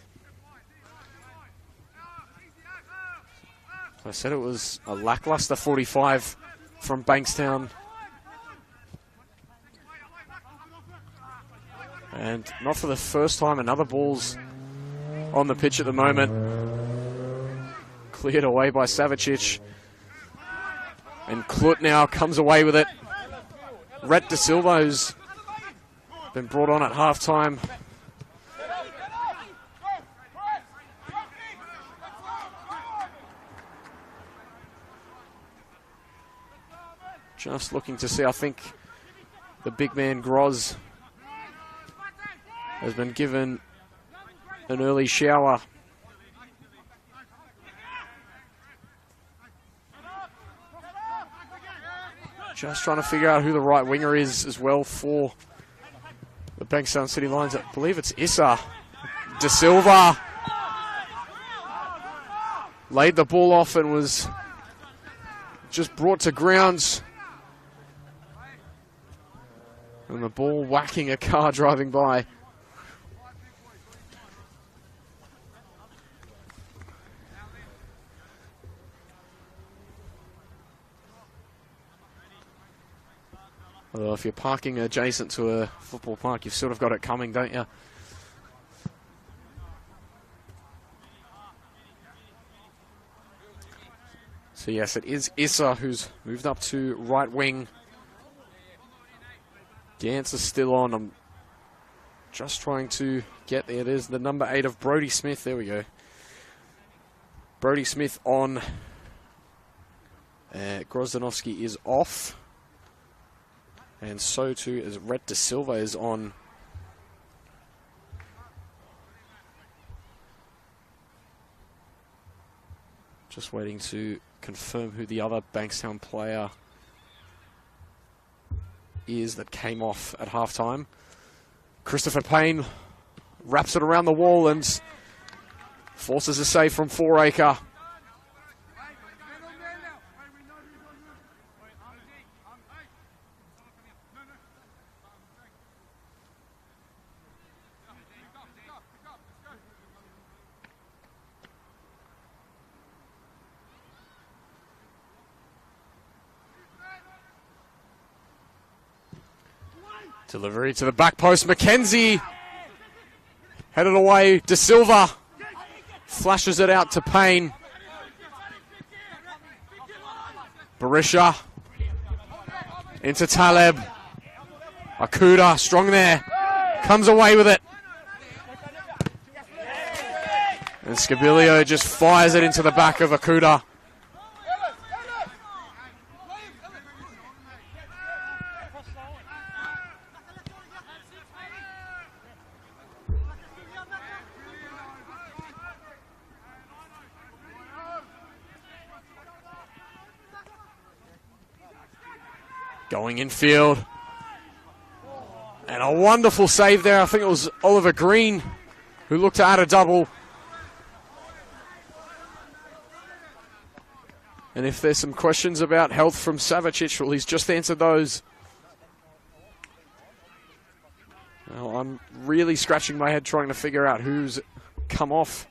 I said it was a lackluster 45 from Bankstown. And not for the first time, another ball's on the pitch at the moment. Cleared away by Savicic. And Klut now comes away with it. Rhett De Silva, who's been brought on at halftime. Just looking to see, I think the big man Groz has been given an early shower. Just trying to figure out who the right winger is as well for the Bankstown City Lions. I believe it's Issa. De Silva laid the ball off and was just brought to ground. And the ball whacking a car driving by. Although if you're parking adjacent to a football park, you've sort of got it coming, don't you? So yes, it is Issa who's moved up to right wing. Gantz is still on. I'm just trying to get there. There's the number 8 of Brody Smith. There we go. Brody Smith on. Grozdanovsky is off. And so too is Rhett De Silva is on. Just waiting to confirm who the other Bankstown player is that came off at halftime. Christopher Payne wraps it around the wall and forces a save from 4-acre. Delivery to the back post. McKenzie headed away. De Silva flashes it out to Payne. Barisha into Taleb. Akuda strong there. Comes away with it. And Scabilio just fires it into the back of Akuda. Going infield. And a wonderful save there. I think it was Oliver Green who looked to add a double. And if there's some questions about health from Savicic, well, he's just answered those. Well, I'm really scratching my head trying to figure out who's come off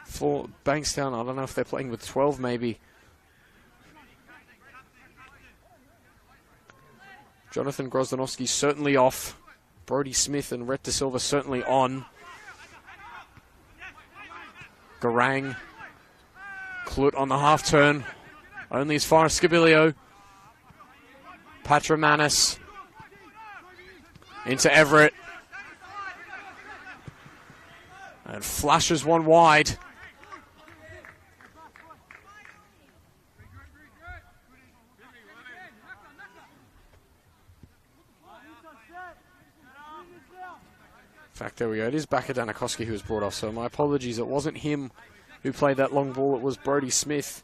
for Bankstown. I don't know if they're playing with 12 maybe. Jonathan Grozdanovsky certainly off. Brody Smith and Rhett De Silva certainly on. Garang. Klut on the half turn. Only as far as Scabilio. Patramanis. Into Everett. And flashes one wide. In fact, there we go. It is Bakadanikoski who was brought off, so my apologies. It wasn't him who played that long ball. It was Brody Smith.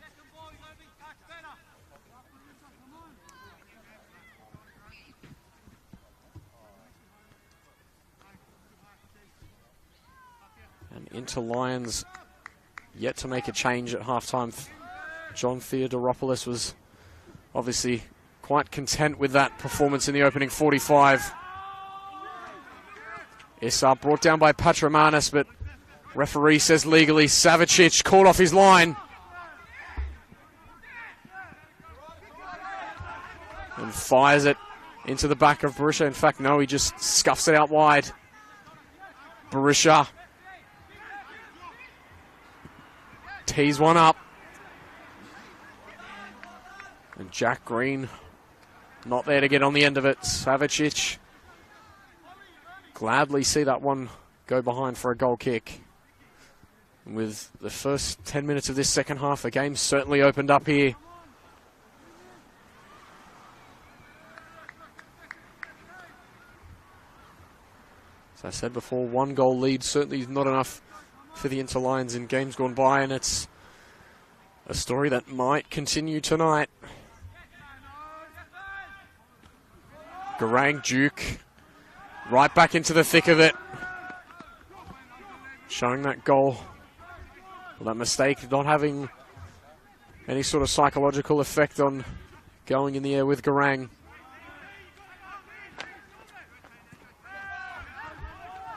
And into Lions, yet to make a change at halftime. John Theodoropoulos was obviously quite content with that performance in the opening 45. Issa brought down by Patramanis, but referee says legally Savicic called off his line. And fires it into the back of Barisha. In fact, no, he just scuffs it out wide. Barisha tees one up. And Jack Green not there to get on the end of it. Savicic gladly see that one go behind for a goal kick. And with the first 10 minutes of this second half, the game certainly opened up here. As I said before, 1 goal lead certainly not enough for the Interlions in games gone by, and it's a story that might continue tonight. Garang Duke. Right back into the thick of it. Showing that goal. Well, that mistake not having any sort of psychological effect on going in the air with Garang.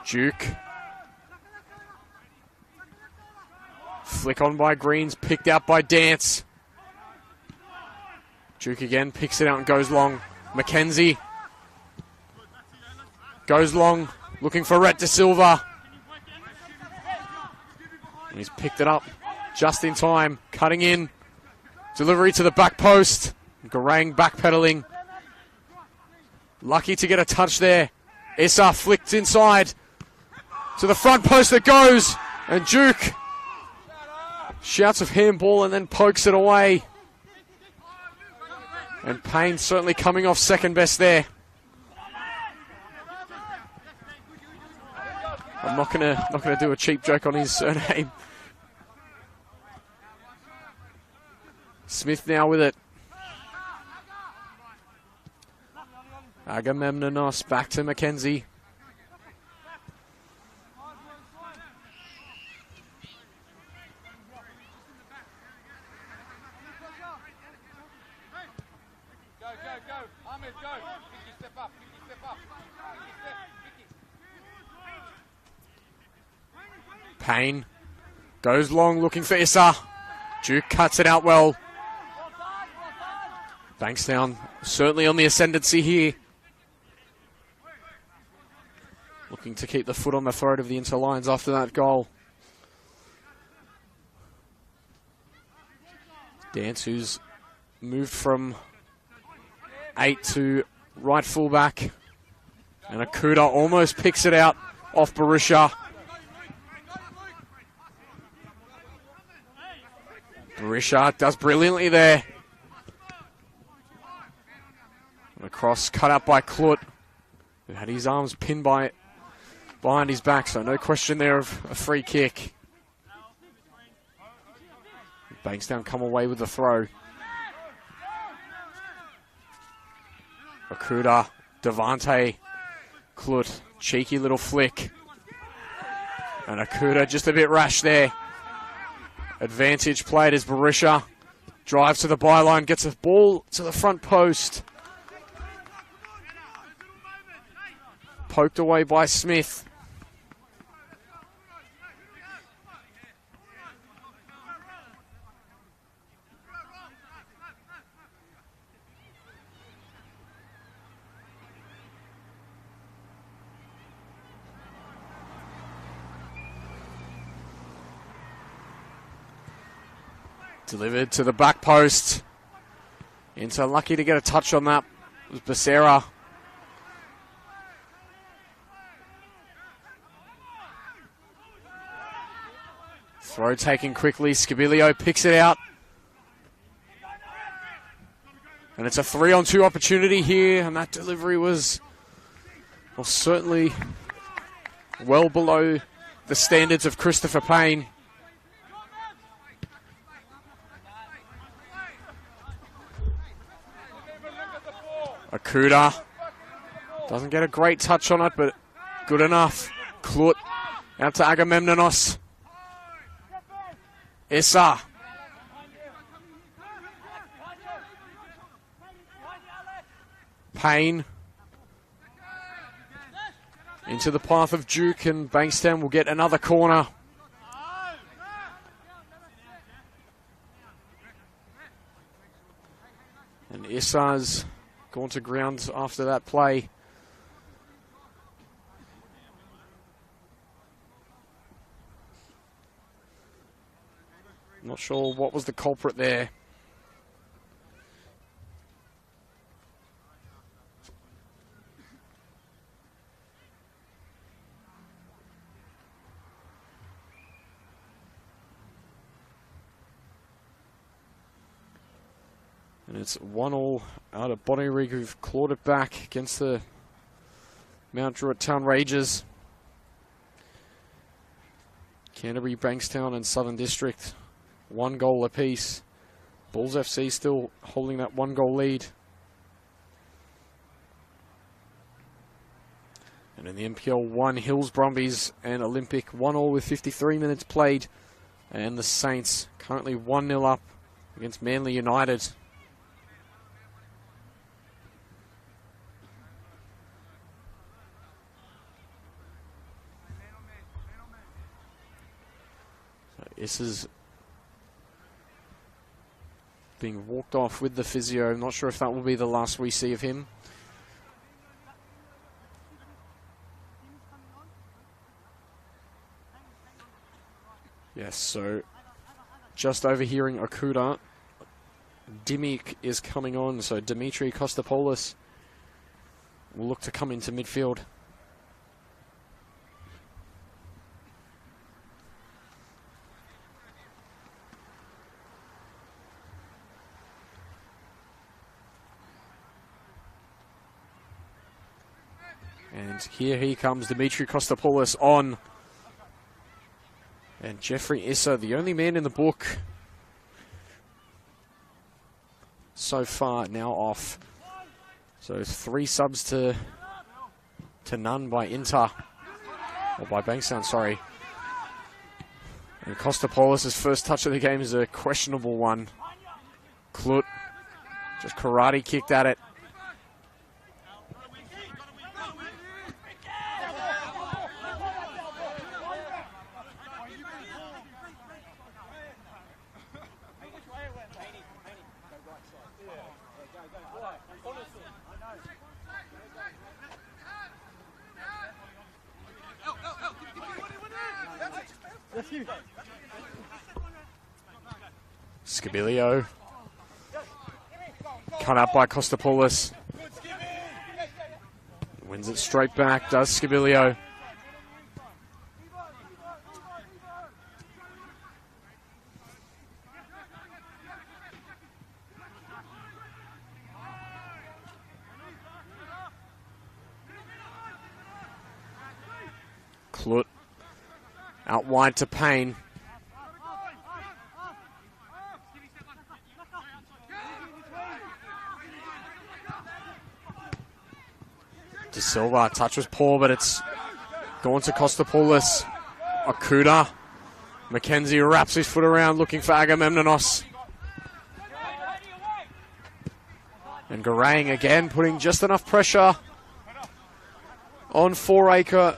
Duke. Flick on by Greens, picked out by Dance. Duke again, picks it out and goes long. Mackenzie goes long, looking for Rhett De Silva. And he's picked it up just in time, cutting in. Delivery to the back post. Garang backpedaling. Lucky to get a touch there. Issa flicked inside. To the front post that goes. And Duke shouts of handball and then pokes it away. And Payne certainly coming off second best there. I'm not gonna do a cheap joke on his surname. Smith now with it. Agamemnonos back to Mackenzie. Payne goes long, looking for Issa. Duke cuts it out well. Bankstown certainly on the ascendancy here. Looking to keep the foot on the throat of the Interlions after that goal. Dance, who's moved from 8 to right fullback. And Akuda almost picks it out off Barisha. Barisha does brilliantly there. And a cross cut up by Klut, who had his arms pinned behind his back, so no question there of a free kick. Bankstown come away with the throw. Akuda, Devante, Klut, cheeky little flick. And Akuda just a bit rash there. Advantage played as Barisha drives to the byline, gets a ball to the front post. Poked away by Smith. Delivered to the back post. Inter lucky to get a touch on that. It was Becerra. Throw taken quickly. Scabilio picks it out. And it's a 3-on-2 opportunity here. And that delivery was certainly well below the standards of Christopher Payne. Akuda doesn't get a great touch on it, but good enough. Klut out to Agamemnonos. Issa. Payne into the path of Duke, and Bankstown will get another corner. And Issa's gone to ground after that play. Not sure what was the culprit there. And it's 1-1 out of Bonnyrigg, who've clawed it back against the Mount Druitt Town Rangers. Canterbury, Bankstown and Southern District, 1 goal apiece. Bulls FC still holding that 1-goal lead. And in the NPL 1, Hills Brumbies and Olympic 1-1 with 53 minutes played. And the Saints currently 1-0 up against Manly United. This is being walked off with the physio. I'm not sure if that will be the last we see of him. Yes, so just overhearing Okuda, Dimik is coming on, so Dimitri Kostopoulos will look to come into midfield. And here he comes, Dimitri Kostopoulos on. And Jeffrey Issa, the only man in the book so far, now off. So 3 subs to none by Inter, or by Bankstown, sorry. And Kostopoulos' first touch of the game is a questionable one. Klut just karate kicked at it. Scabilio. Cut out by Kostopoulos. Wins it straight back, does Scabilio. Klut out wide to Payne. De Silva, touch was poor, but it's gone to Kostopoulos. Okuda. McKenzie wraps his foot around, looking for Agamemnonos. And Garang again, putting just enough pressure on 4-acre.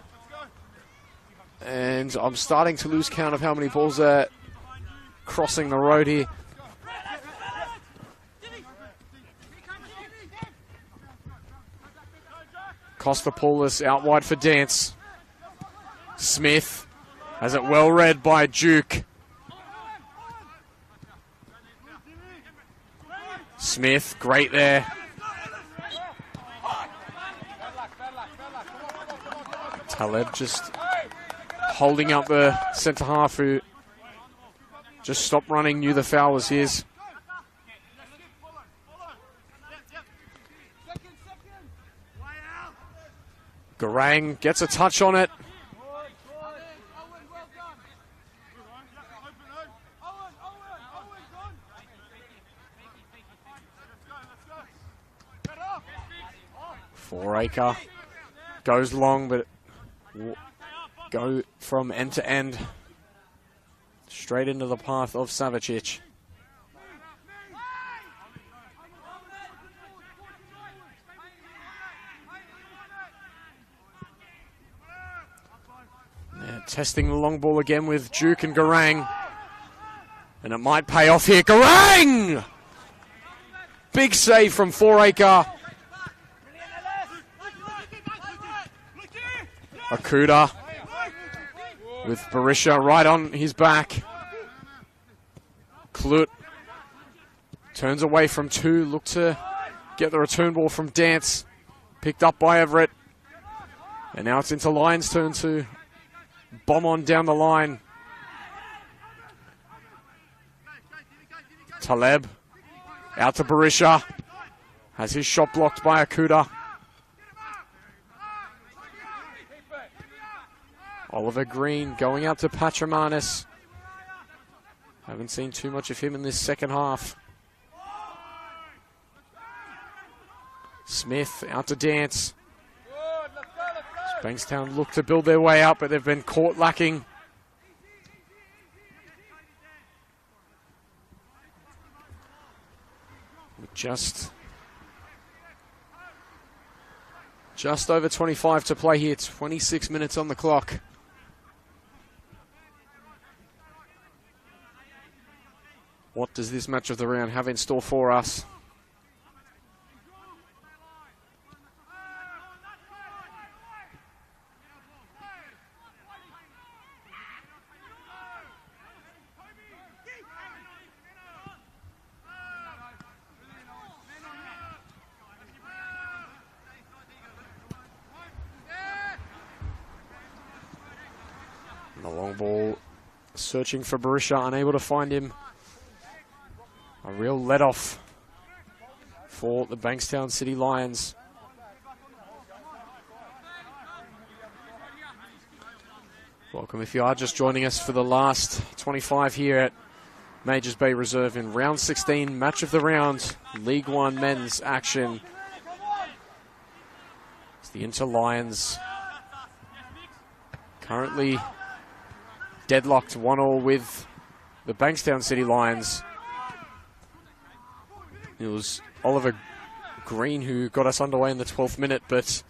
And I'm starting to lose count of how many balls are crossing the road here. Kostopoulos out wide for Dance. Smith has it well read by Duke. Smith, great there. Taleb just holding up the centre half who just stopped running, knew the foul was his. Garang gets a touch on it. Four-acre goes long, but go from end to end, straight into the path of Savicic. Testing the long ball again with Duke and Garang. And it might pay off here. Garang! Big save from 4-acre. Okuda with Barisha right on his back. Klut turns away from 2. Look to get the return ball from Dance. Picked up by Everett. And now it's into Lyons' turn to bomb on down the line. Taleb out to Barisha. Has his shot blocked by Okuda. Oliver Green going out to Patramanis. Haven't seen too much of him in this second half. Smith out to Dance. Bankstown look to build their way up, but they've been caught lacking. With just over 25 to play here, 26 minutes on the clock. What does this match of the round have in store for us? And the long ball, searching for Barisha, unable to find him. A real let-off for the Bankstown City Lions. Welcome if you are just joining us for the last 25 here at Majors Bay Reserve in round 16, match of the round, League One men's action. It's the Inter Lions currently deadlocked 1-1 with the Bankstown City Lions. It was Oliver Green who got us underway in the 12th minute, but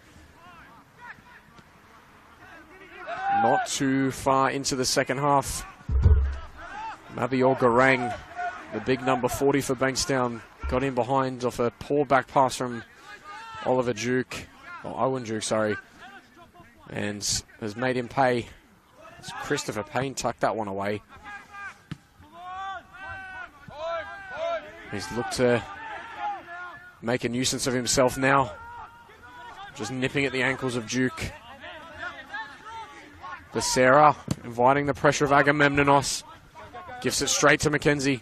not too far into the second half. Mabior Garang, the big number 40 for Bankstown, got in behind off a poor back pass from Oliver Duke, or Owen Duke, sorry, and has made him pay. As Christopher Payne tucked that one away. He's looked to make a nuisance of himself now. Just nipping at the ankles of Duke. Becerra inviting the pressure of Agamemnonos. Gives it straight to McKenzie.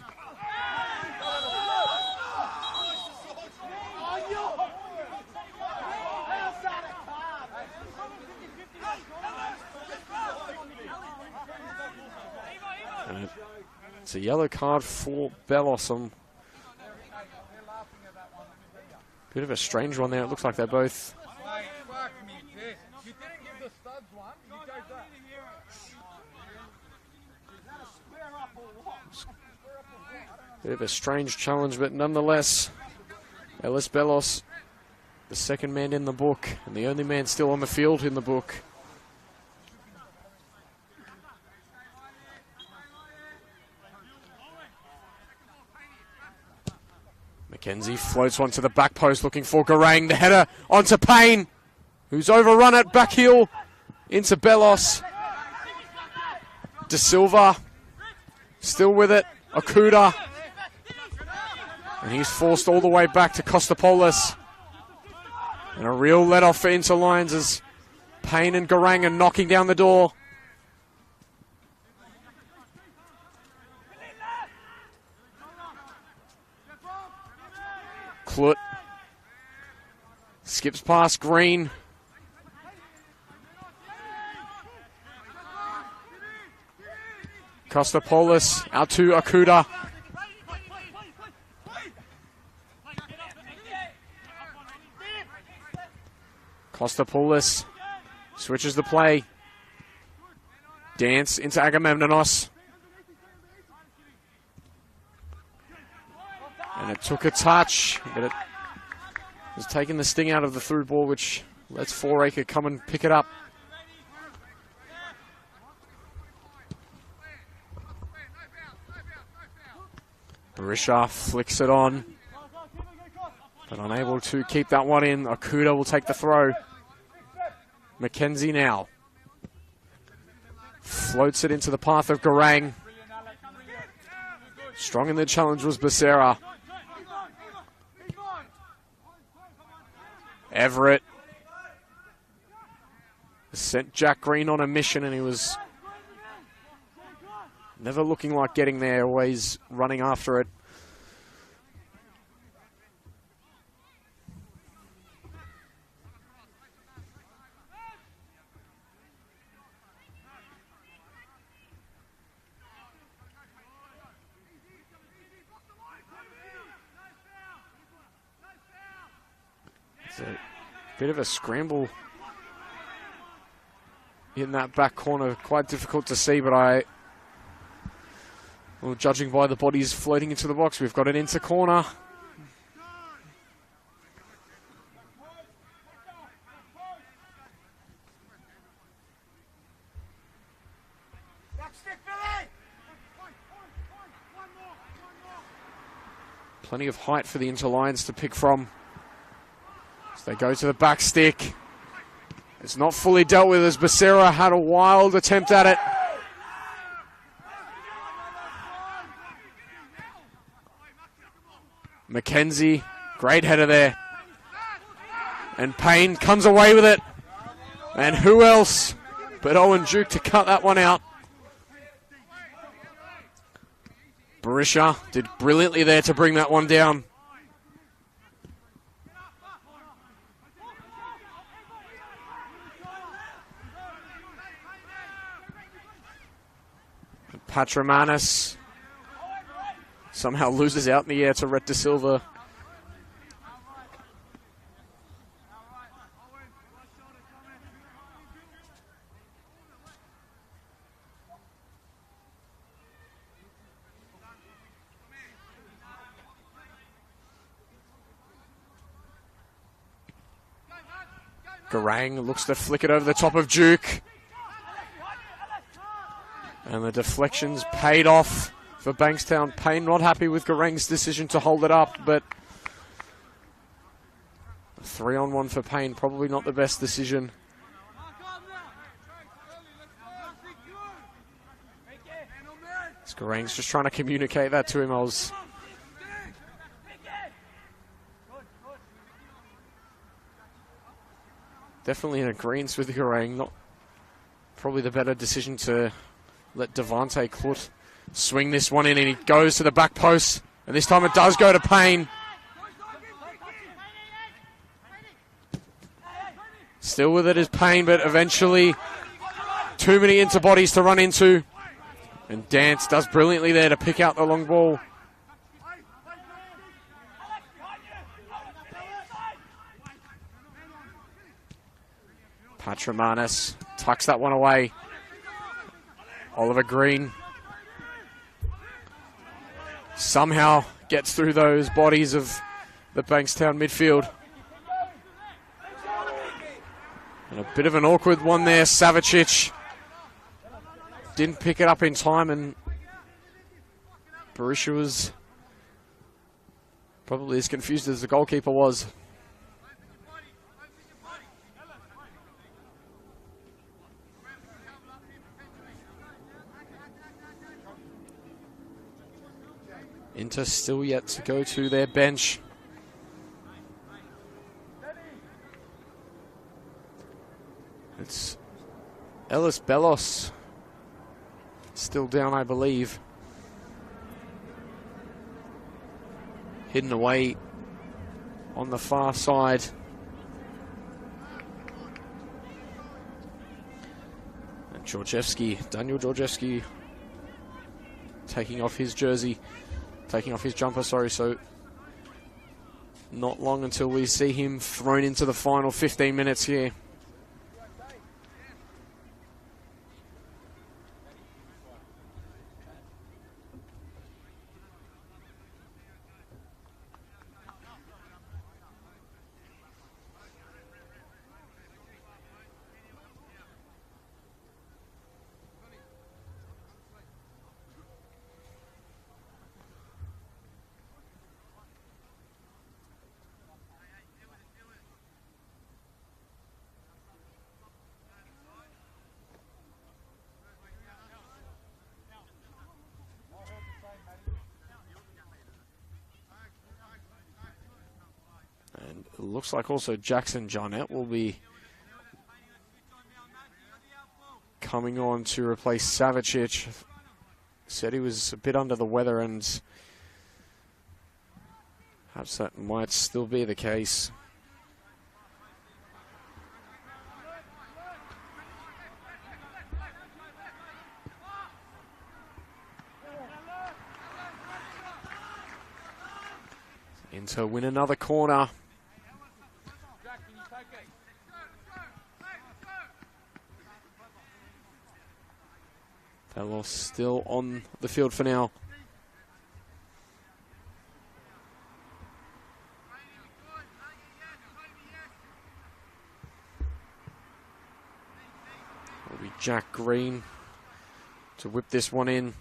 And it's a yellow card for Bellows. Bit of a strange one there. It looks like they're both. Bit of a strange challenge, but nonetheless, Ellis Bellows, the second man in the book, and the only man still on the field in the book. McKenzie floats one to the back post, looking for Garang. The header onto Payne, who's overrun it, back heel into Bellows. De Silva, still with it, Okuda. And he's forced all the way back to Kostopoulos. And a real let-off for Inter Lions as Payne and Garang are knocking down the door. Klut skips past Green. Kostopoulos out to Okuda. Kostopoulos switches the play. Dance into Agamemnonos. And it took a touch, but it was taking the sting out of the through ball, which lets Foraker come and pick it up. Barisha flicks it on, but unable to keep that one in. Okuda will take the throw. McKenzie now floats it into the path of Garang. Strong in the challenge was Becerra. Everett sent Jack Green on a mission, and he was never looking like getting there, always running after it. It's a bit of a scramble in that back corner. Quite difficult to see, but well, judging by the bodies floating into the box, we've got it into corner. Plenty of height for the Interlions to pick from. So they go to the back stick. It's not fully dealt with as Becerra had a wild attempt at it. McKenzie, great header there. And Payne comes away with it. And who else but Owen Duke to cut that one out. Barisha did brilliantly there to bring that one down. Patramanis somehow loses out in the air to Rhett De Silva. Garang looks to flick it over the top of Duke. And the deflections paid off for Bankstown. Payne not happy with Garang's decision to hold it up, but a 3-on-1 for Payne, probably not the best decision. Garang's just trying to communicate that to him. I was definitely in agreement with Garang. Not probably the better decision to let Devante Clut swing this one in, and he goes to the back post. And this time it does go to Payne. Still with it is Payne, but eventually too many interbodies to run into. And Dance does brilliantly there to pick out the long ball. Patramanis tucks that one away. Oliver Green somehow gets through those bodies of the Bankstown midfield. And a bit of an awkward one there. Savicic didn't pick it up in time, and Barisha was probably as confused as the goalkeeper was. Inter still yet to go to their bench. It's Ellis Bellos still down, I believe. Hidden away on the far side. And Daniel Georgievski taking off his jersey. Taking off his jumper, sorry, so not long until we see him thrown into the final 15 minutes here. Looks like also Jackson Jarnett will be coming on to replace Savicic. Said he was a bit under the weather, and perhaps that might still be the case. Inter win another corner. Bellos still on the field for now. Will be Jack Green to whip this one in.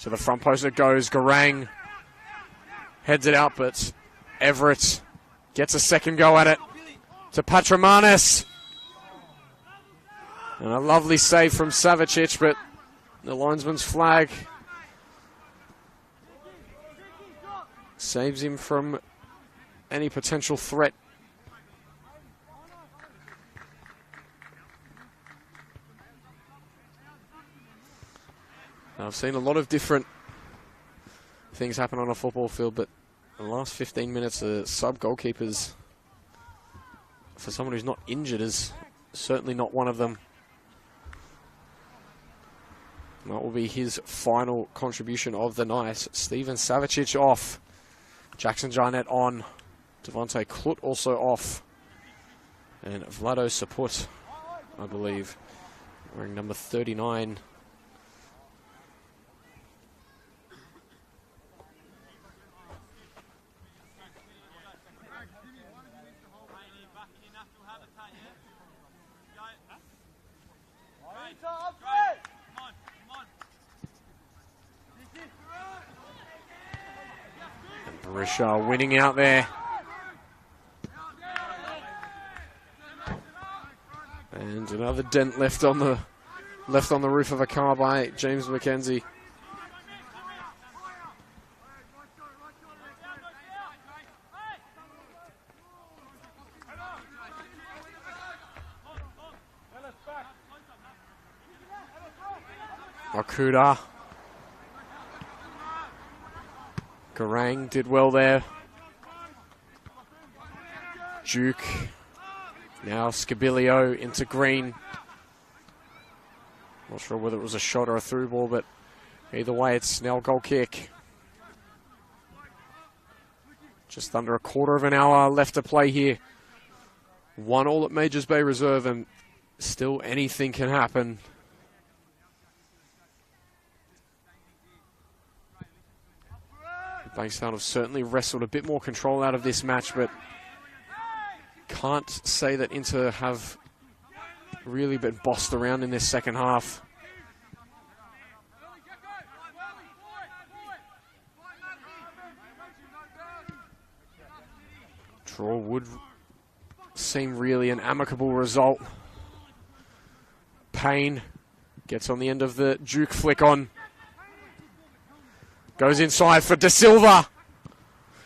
To the front post it goes. Garang heads it out, but Everett gets a second go at it. To Patramanis. And a lovely save from Savicic, but the linesman's flag saves him from any potential threat. I've seen a lot of different things happen on a football field, but in the last 15 minutes, the sub-goalkeepers, for someone who's not injured, is certainly not one of them. And that will be his final contribution of the night. Steven Savicic off. Jackson Jarnett on. Devontae Klut also off. And Vlado Saput, I believe, wearing number 39. Barisha winning out there. And another dent left on the roof of a car by James McKenzie. Makuda. Garang did well there. Duke. Now Scabilio into Green. Not sure whether it was a shot or a through ball, but either way, it's now a goal kick. Just under a quarter of an hour left to play here. 1-1 at Majors Bay Reserve, and still anything can happen. Bankstown have certainly wrestled a bit more control out of this match, but can't say that Inter have really been bossed around in this second half. Draw would seem really an amicable result. Payne gets on the end of the Duke flick on. Goes inside for Da Silva.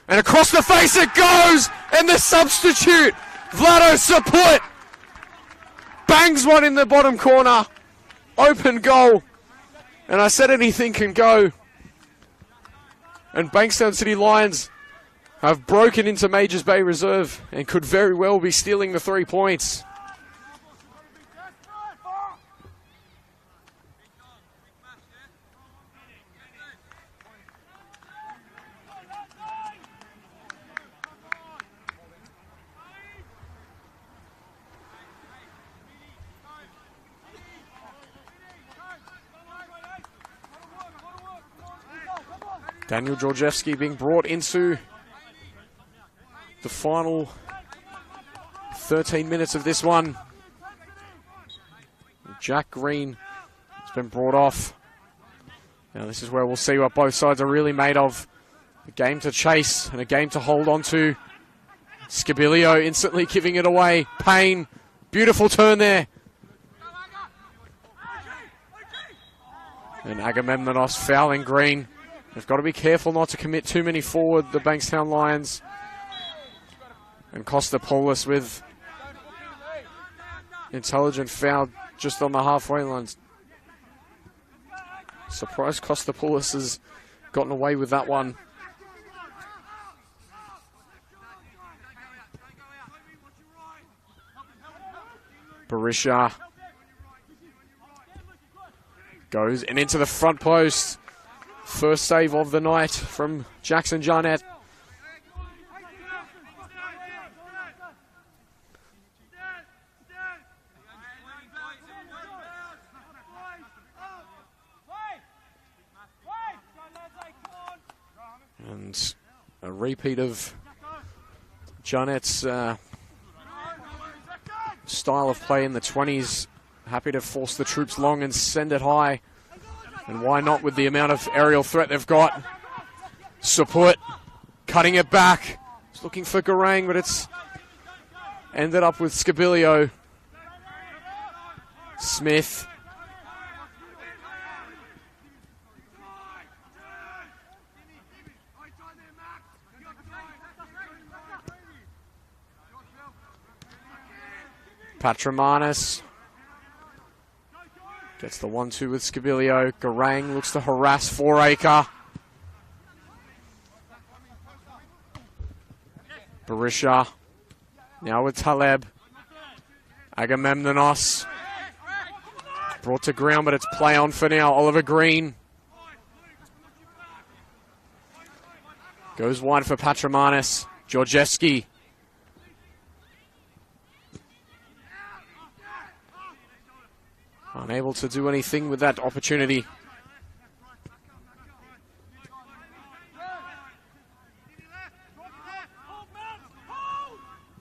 And across the face it goes! And the substitute, Vlado Saput, bangs one in the bottom corner. Open goal. And I said anything can go. And Bankstown City Lions have broken into Majors Bay Reserve and could very well be stealing the 3 points. Daniel Georgievski being brought into the final 13 minutes of this one. Jack Green has been brought off. Now this is where we'll see what both sides are really made of. A game to chase and a game to hold on to. Scabilio instantly giving it away. Payne, beautiful turn there. And Agamemnonos fouling Green. They've got to be careful not to commit too many forward, the Bankstown Lions. And Kostopoulos with intelligent foul just on the halfway line. Surprised Kostopoulos has gotten away with that one. Barisha goes and into the front post. First save of the night from Jackson Jarnett. And a repeat of Jarnett's style of play in the 20s. Happy to force the troops long and send it high. And why not with the amount of aerial threat they've got? Support, cutting it back. It's looking for Garang, but it's ended up with Scabilio. Smith. Patramanis gets the 1-2 with Scabilio. Garang looks to harass Fouracre. Barisha now with Taleb. Agamemnonos brought to ground, but it's play on for now. Oliver Green goes wide for Patramanis. Georgievski. Unable to do anything with that opportunity.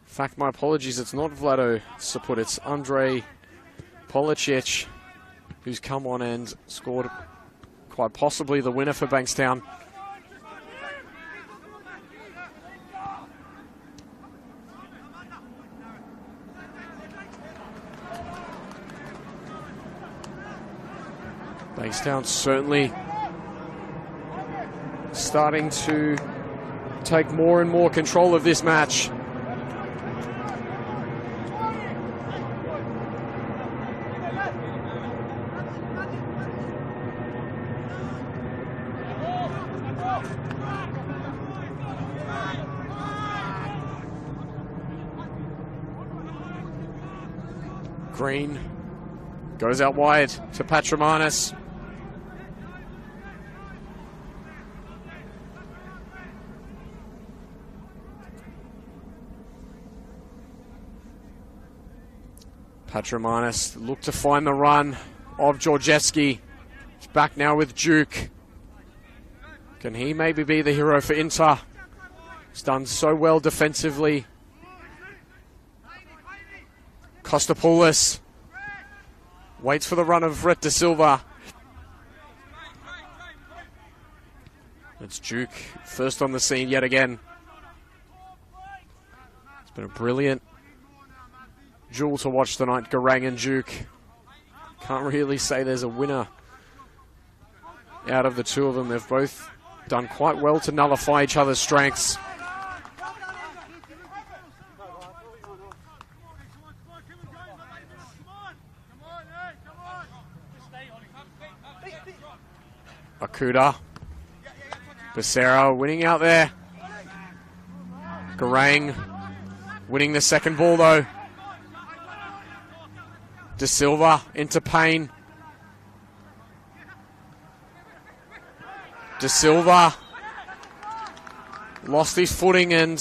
In fact, my apologies, it's not Vlado Saput, it's Andrei Policic who's come on and scored quite possibly the winner for Bankstown. Bankstown certainly starting to take more and more control of this match. Green goes out wide to Patramanis. Patramanis look to find the run of Georgievski. He's back now with Duke. Can he maybe be the hero for Inter? He's done so well defensively. Kostopoulos waits for the run of Rhett De Silva. It's Duke first on the scene yet again. It's been a brilliant duel to watch tonight, Garang and Duke. Can't really say there's a winner out of the two of them. They've both done quite well to nullify each other's strengths. Akuda. Becerra winning out there. Garang winning the second ball though. De Silva into Payne. De Silva lost his footing and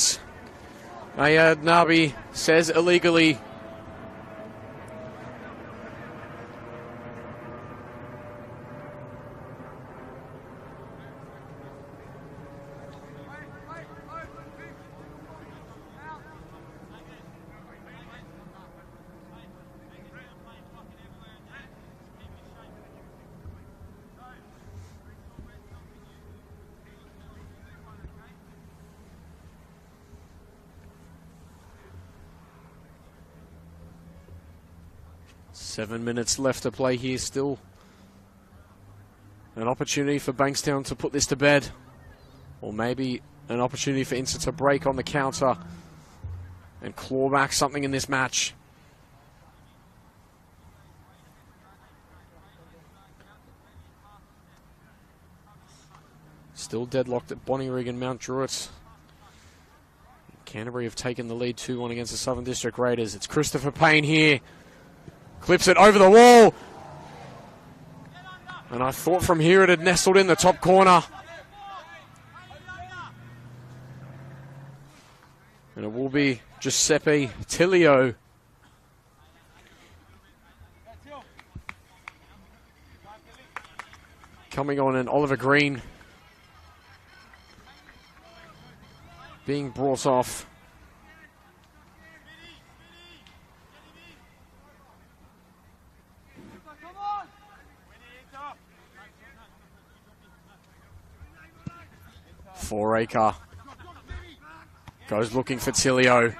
Ayad Nabi says illegally. Seven minutes left to play here still. An opportunity for Bankstown to put this to bed. Or maybe an opportunity for Inter to break on the counter and claw back something in this match. Still deadlocked at Bonnyrigg and Mount Druitt. Canterbury have taken the lead 2-1 against the Southern District Raiders. It's Christopher Payne here. Clips it over the wall. And I thought from here it had nestled in the top corner. And it will be Giuseppe Tilio. Coming on, and Oliver Green being brought off. Foraker goes looking for Tilio.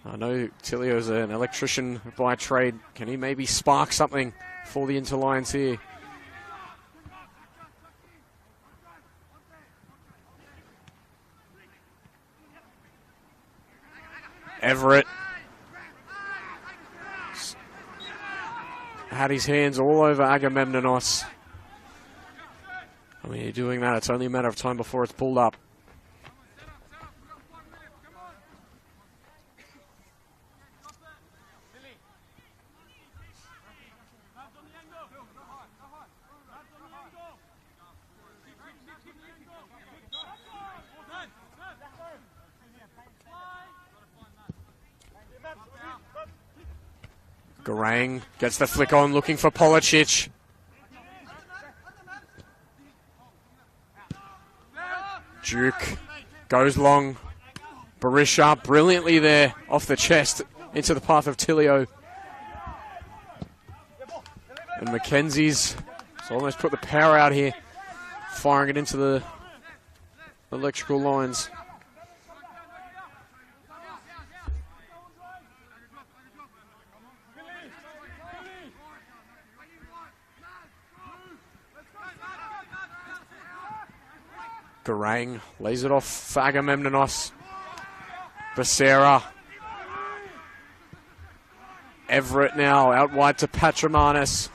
I know Tilio's an electrician by trade. Can he maybe spark something for the Interlions here? Everett had his hands all over Agamemnonos. I mean, you're doing that, it's only a matter of time before it's pulled up. Garang gets the flick on, looking for Policic. Duke goes long. Barisha brilliantly there off the chest into the path of Tilio. And Mackenzie's almost put the power out here, firing it into the electrical lines. Garang lays it off for Agamemnonos. Becerra. Everett now out wide to Patramanis.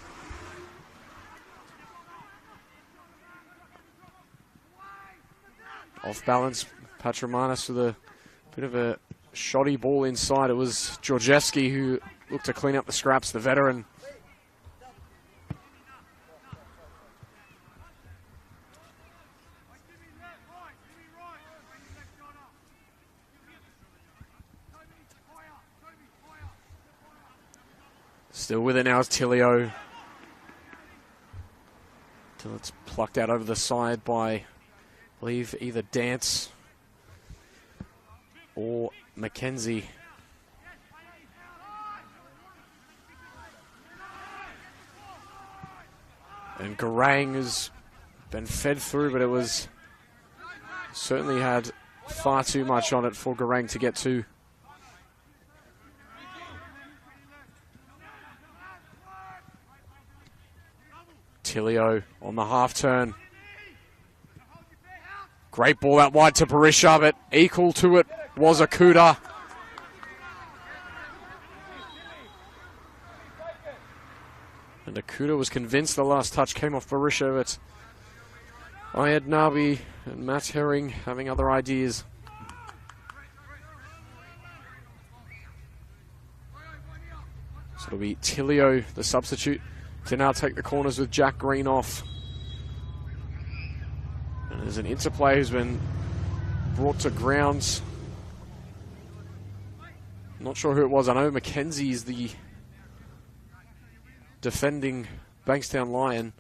Off balance, Patramanis with a bit of a shoddy ball inside. It was Georgievski who looked to clean up the scraps, the veteran. Still with it now is Tilio. Till it's plucked out over the side by, I believe, either Dance or Mackenzie. And Garang has been fed through, but it was certainly had far too much on it for Garang to get to. Tilio on the half turn. Great ball out wide to Barisha, but equal to it was Akuda. And Akuda was convinced the last touch came off Barisha, but Ayad Nabi and Matt Herring having other ideas. So it'll be Tilio, the substitute, to now take the corners with Jack Green off. And there's an interplay who's been brought to grounds. Not sure who it was. I know Mackenzie's the defending Bankstown Lion.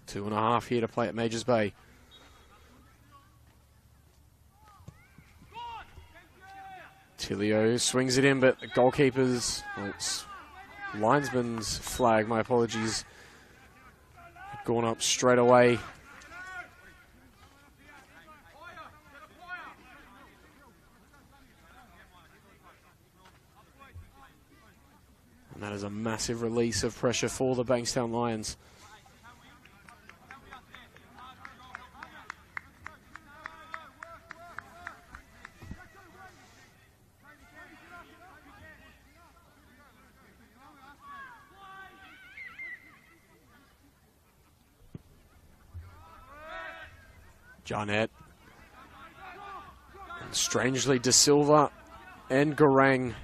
Two and a half here to play at Majors Bay. Tilio swings it in, but the goalkeeper's, well, it's linesman's flag, my apologies, had gone up straight away. And that is a massive release of pressure for the Bankstown Lions. Jarnett. And strangely, De Silva and Garang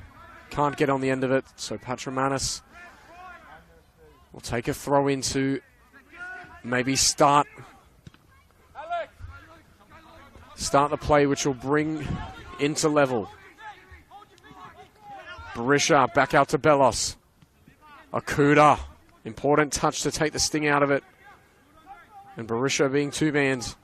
can't get on the end of it, so Patramanis will take a throw into maybe start the play, which will bring into level. Barisha back out to Bellos. Akuda, important touch to take the sting out of it. And Barisha being two-manned.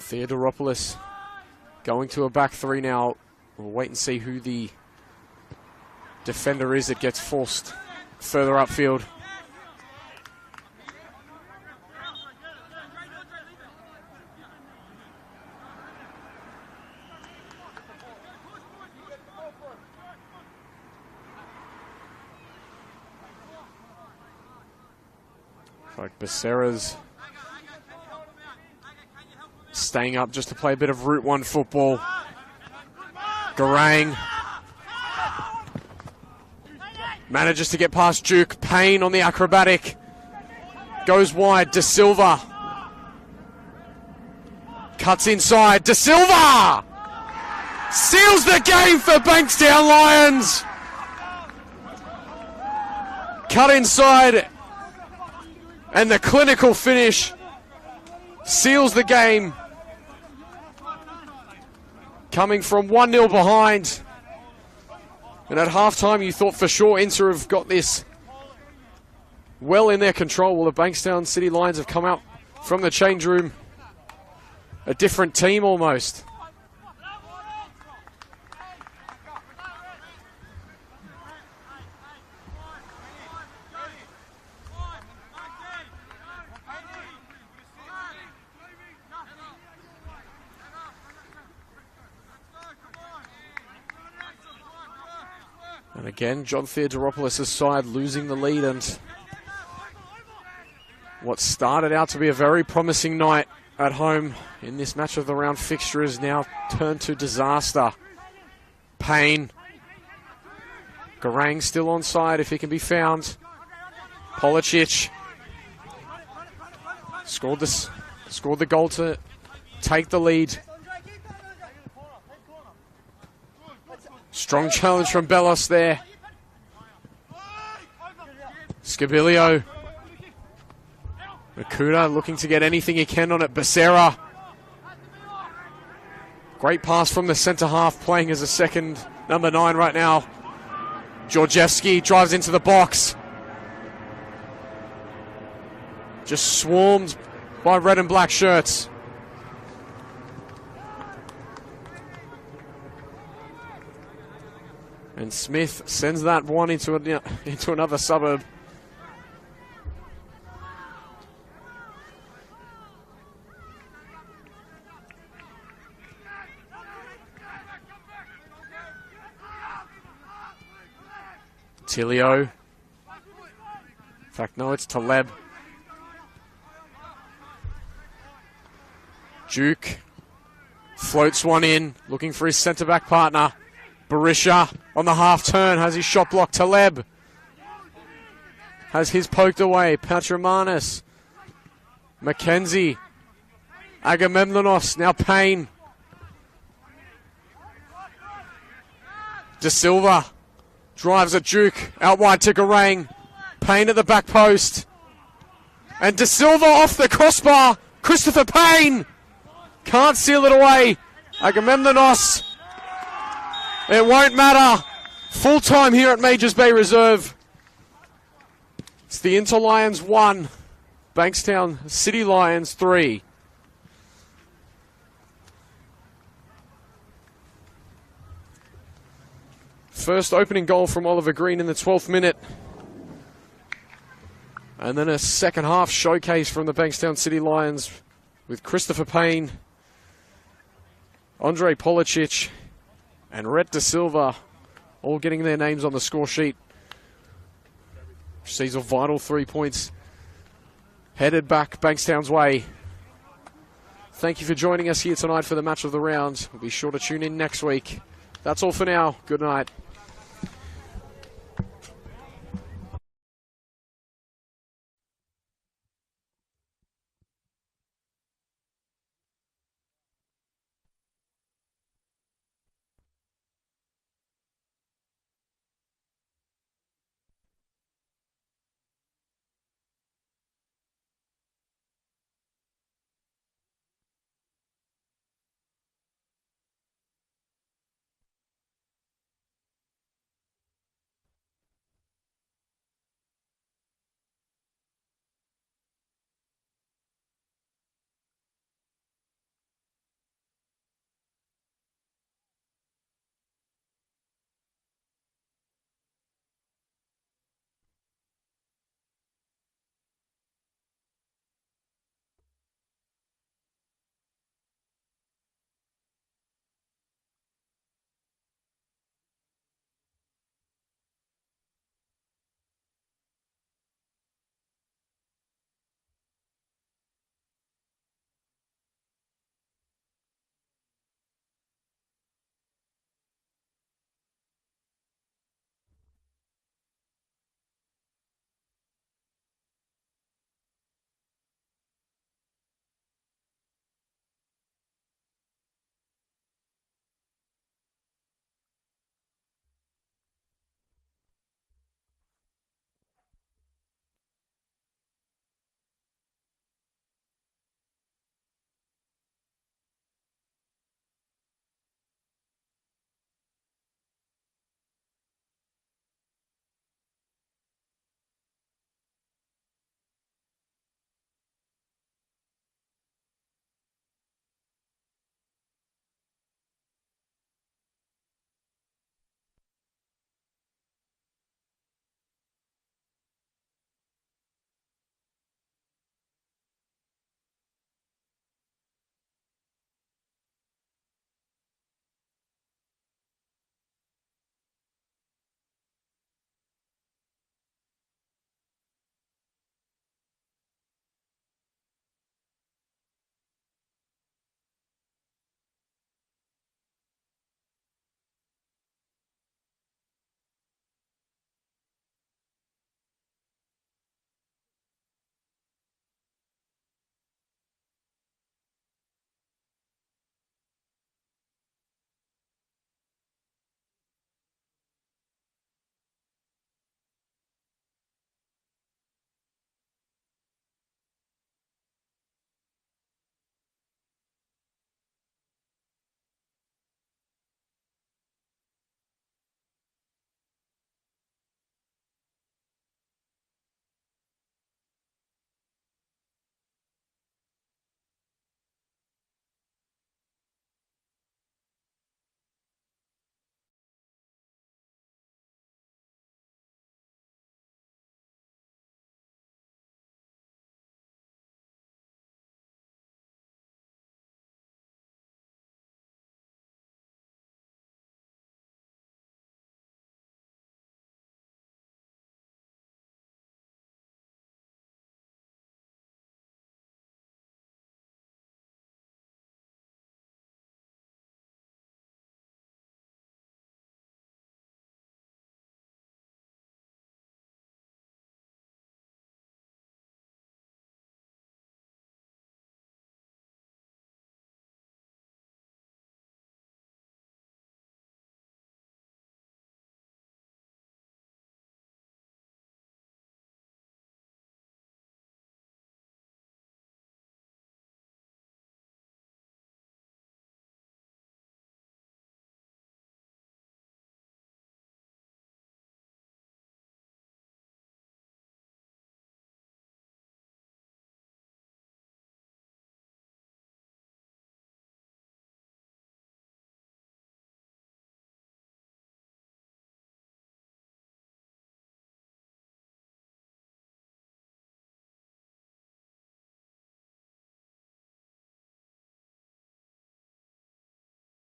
Theodoropoulos going to a back three now. We'll wait and see who the defender is that gets forced further upfield. Like Becerra's staying up just to play a bit of Route 1 football. Garang manages to get past Duke. Payne on the acrobatic. Goes wide. De Silva cuts inside. De Silva seals the game for Bankstown Lions. Cut inside. And the clinical finish seals the game. Coming from 1-0 behind. And at halftime you thought for sure Inter have got this well in their control. Well, the Bankstown City Lions have come out from the change room a different team almost. And again, John Theodoropoulos' side losing the lead, and what started out to be a very promising night at home in this match of the round fixture is now turned to disaster. Payne. Garang still on side if he can be found. Policic scored the goal to take the lead. Strong challenge from Bellos there. Scabilio. Makuta looking to get anything he can on it. Becerra. Great pass from the centre half, playing as a second number 9 right now. Georgievski drives into the box. Just swarmed by red and black shirts. And Smith sends that one into another suburb. Tilio. In fact, no, it's Taleb. Duke floats one in, looking for his centre-back partner. Berisha on the half turn has his shot blocked. Taleb has his poked away. Patrimanis. Mackenzie. Agamemnonos. Now Payne. De Silva drives at Duke. Out wide to Garang. Payne at the back post. And De Silva off the crossbar. Christopher Payne can't seal it away. Agamemnonos. It won't matter. Full time here at Majors Bay Reserve. It's the Inter Lions 1, Bankstown City Lions 3. First opening goal from Oliver Green in the 12th minute. And then a second half showcase from the Bankstown City Lions with Christopher Payne, Andre Policic, and Rhett De Silva all getting their names on the score sheet. Which sees a vital 3 points headed back Bankstown's way. Thank you for joining us here tonight for the match of the round. We'll be sure to tune in next week. That's all for now. Good night.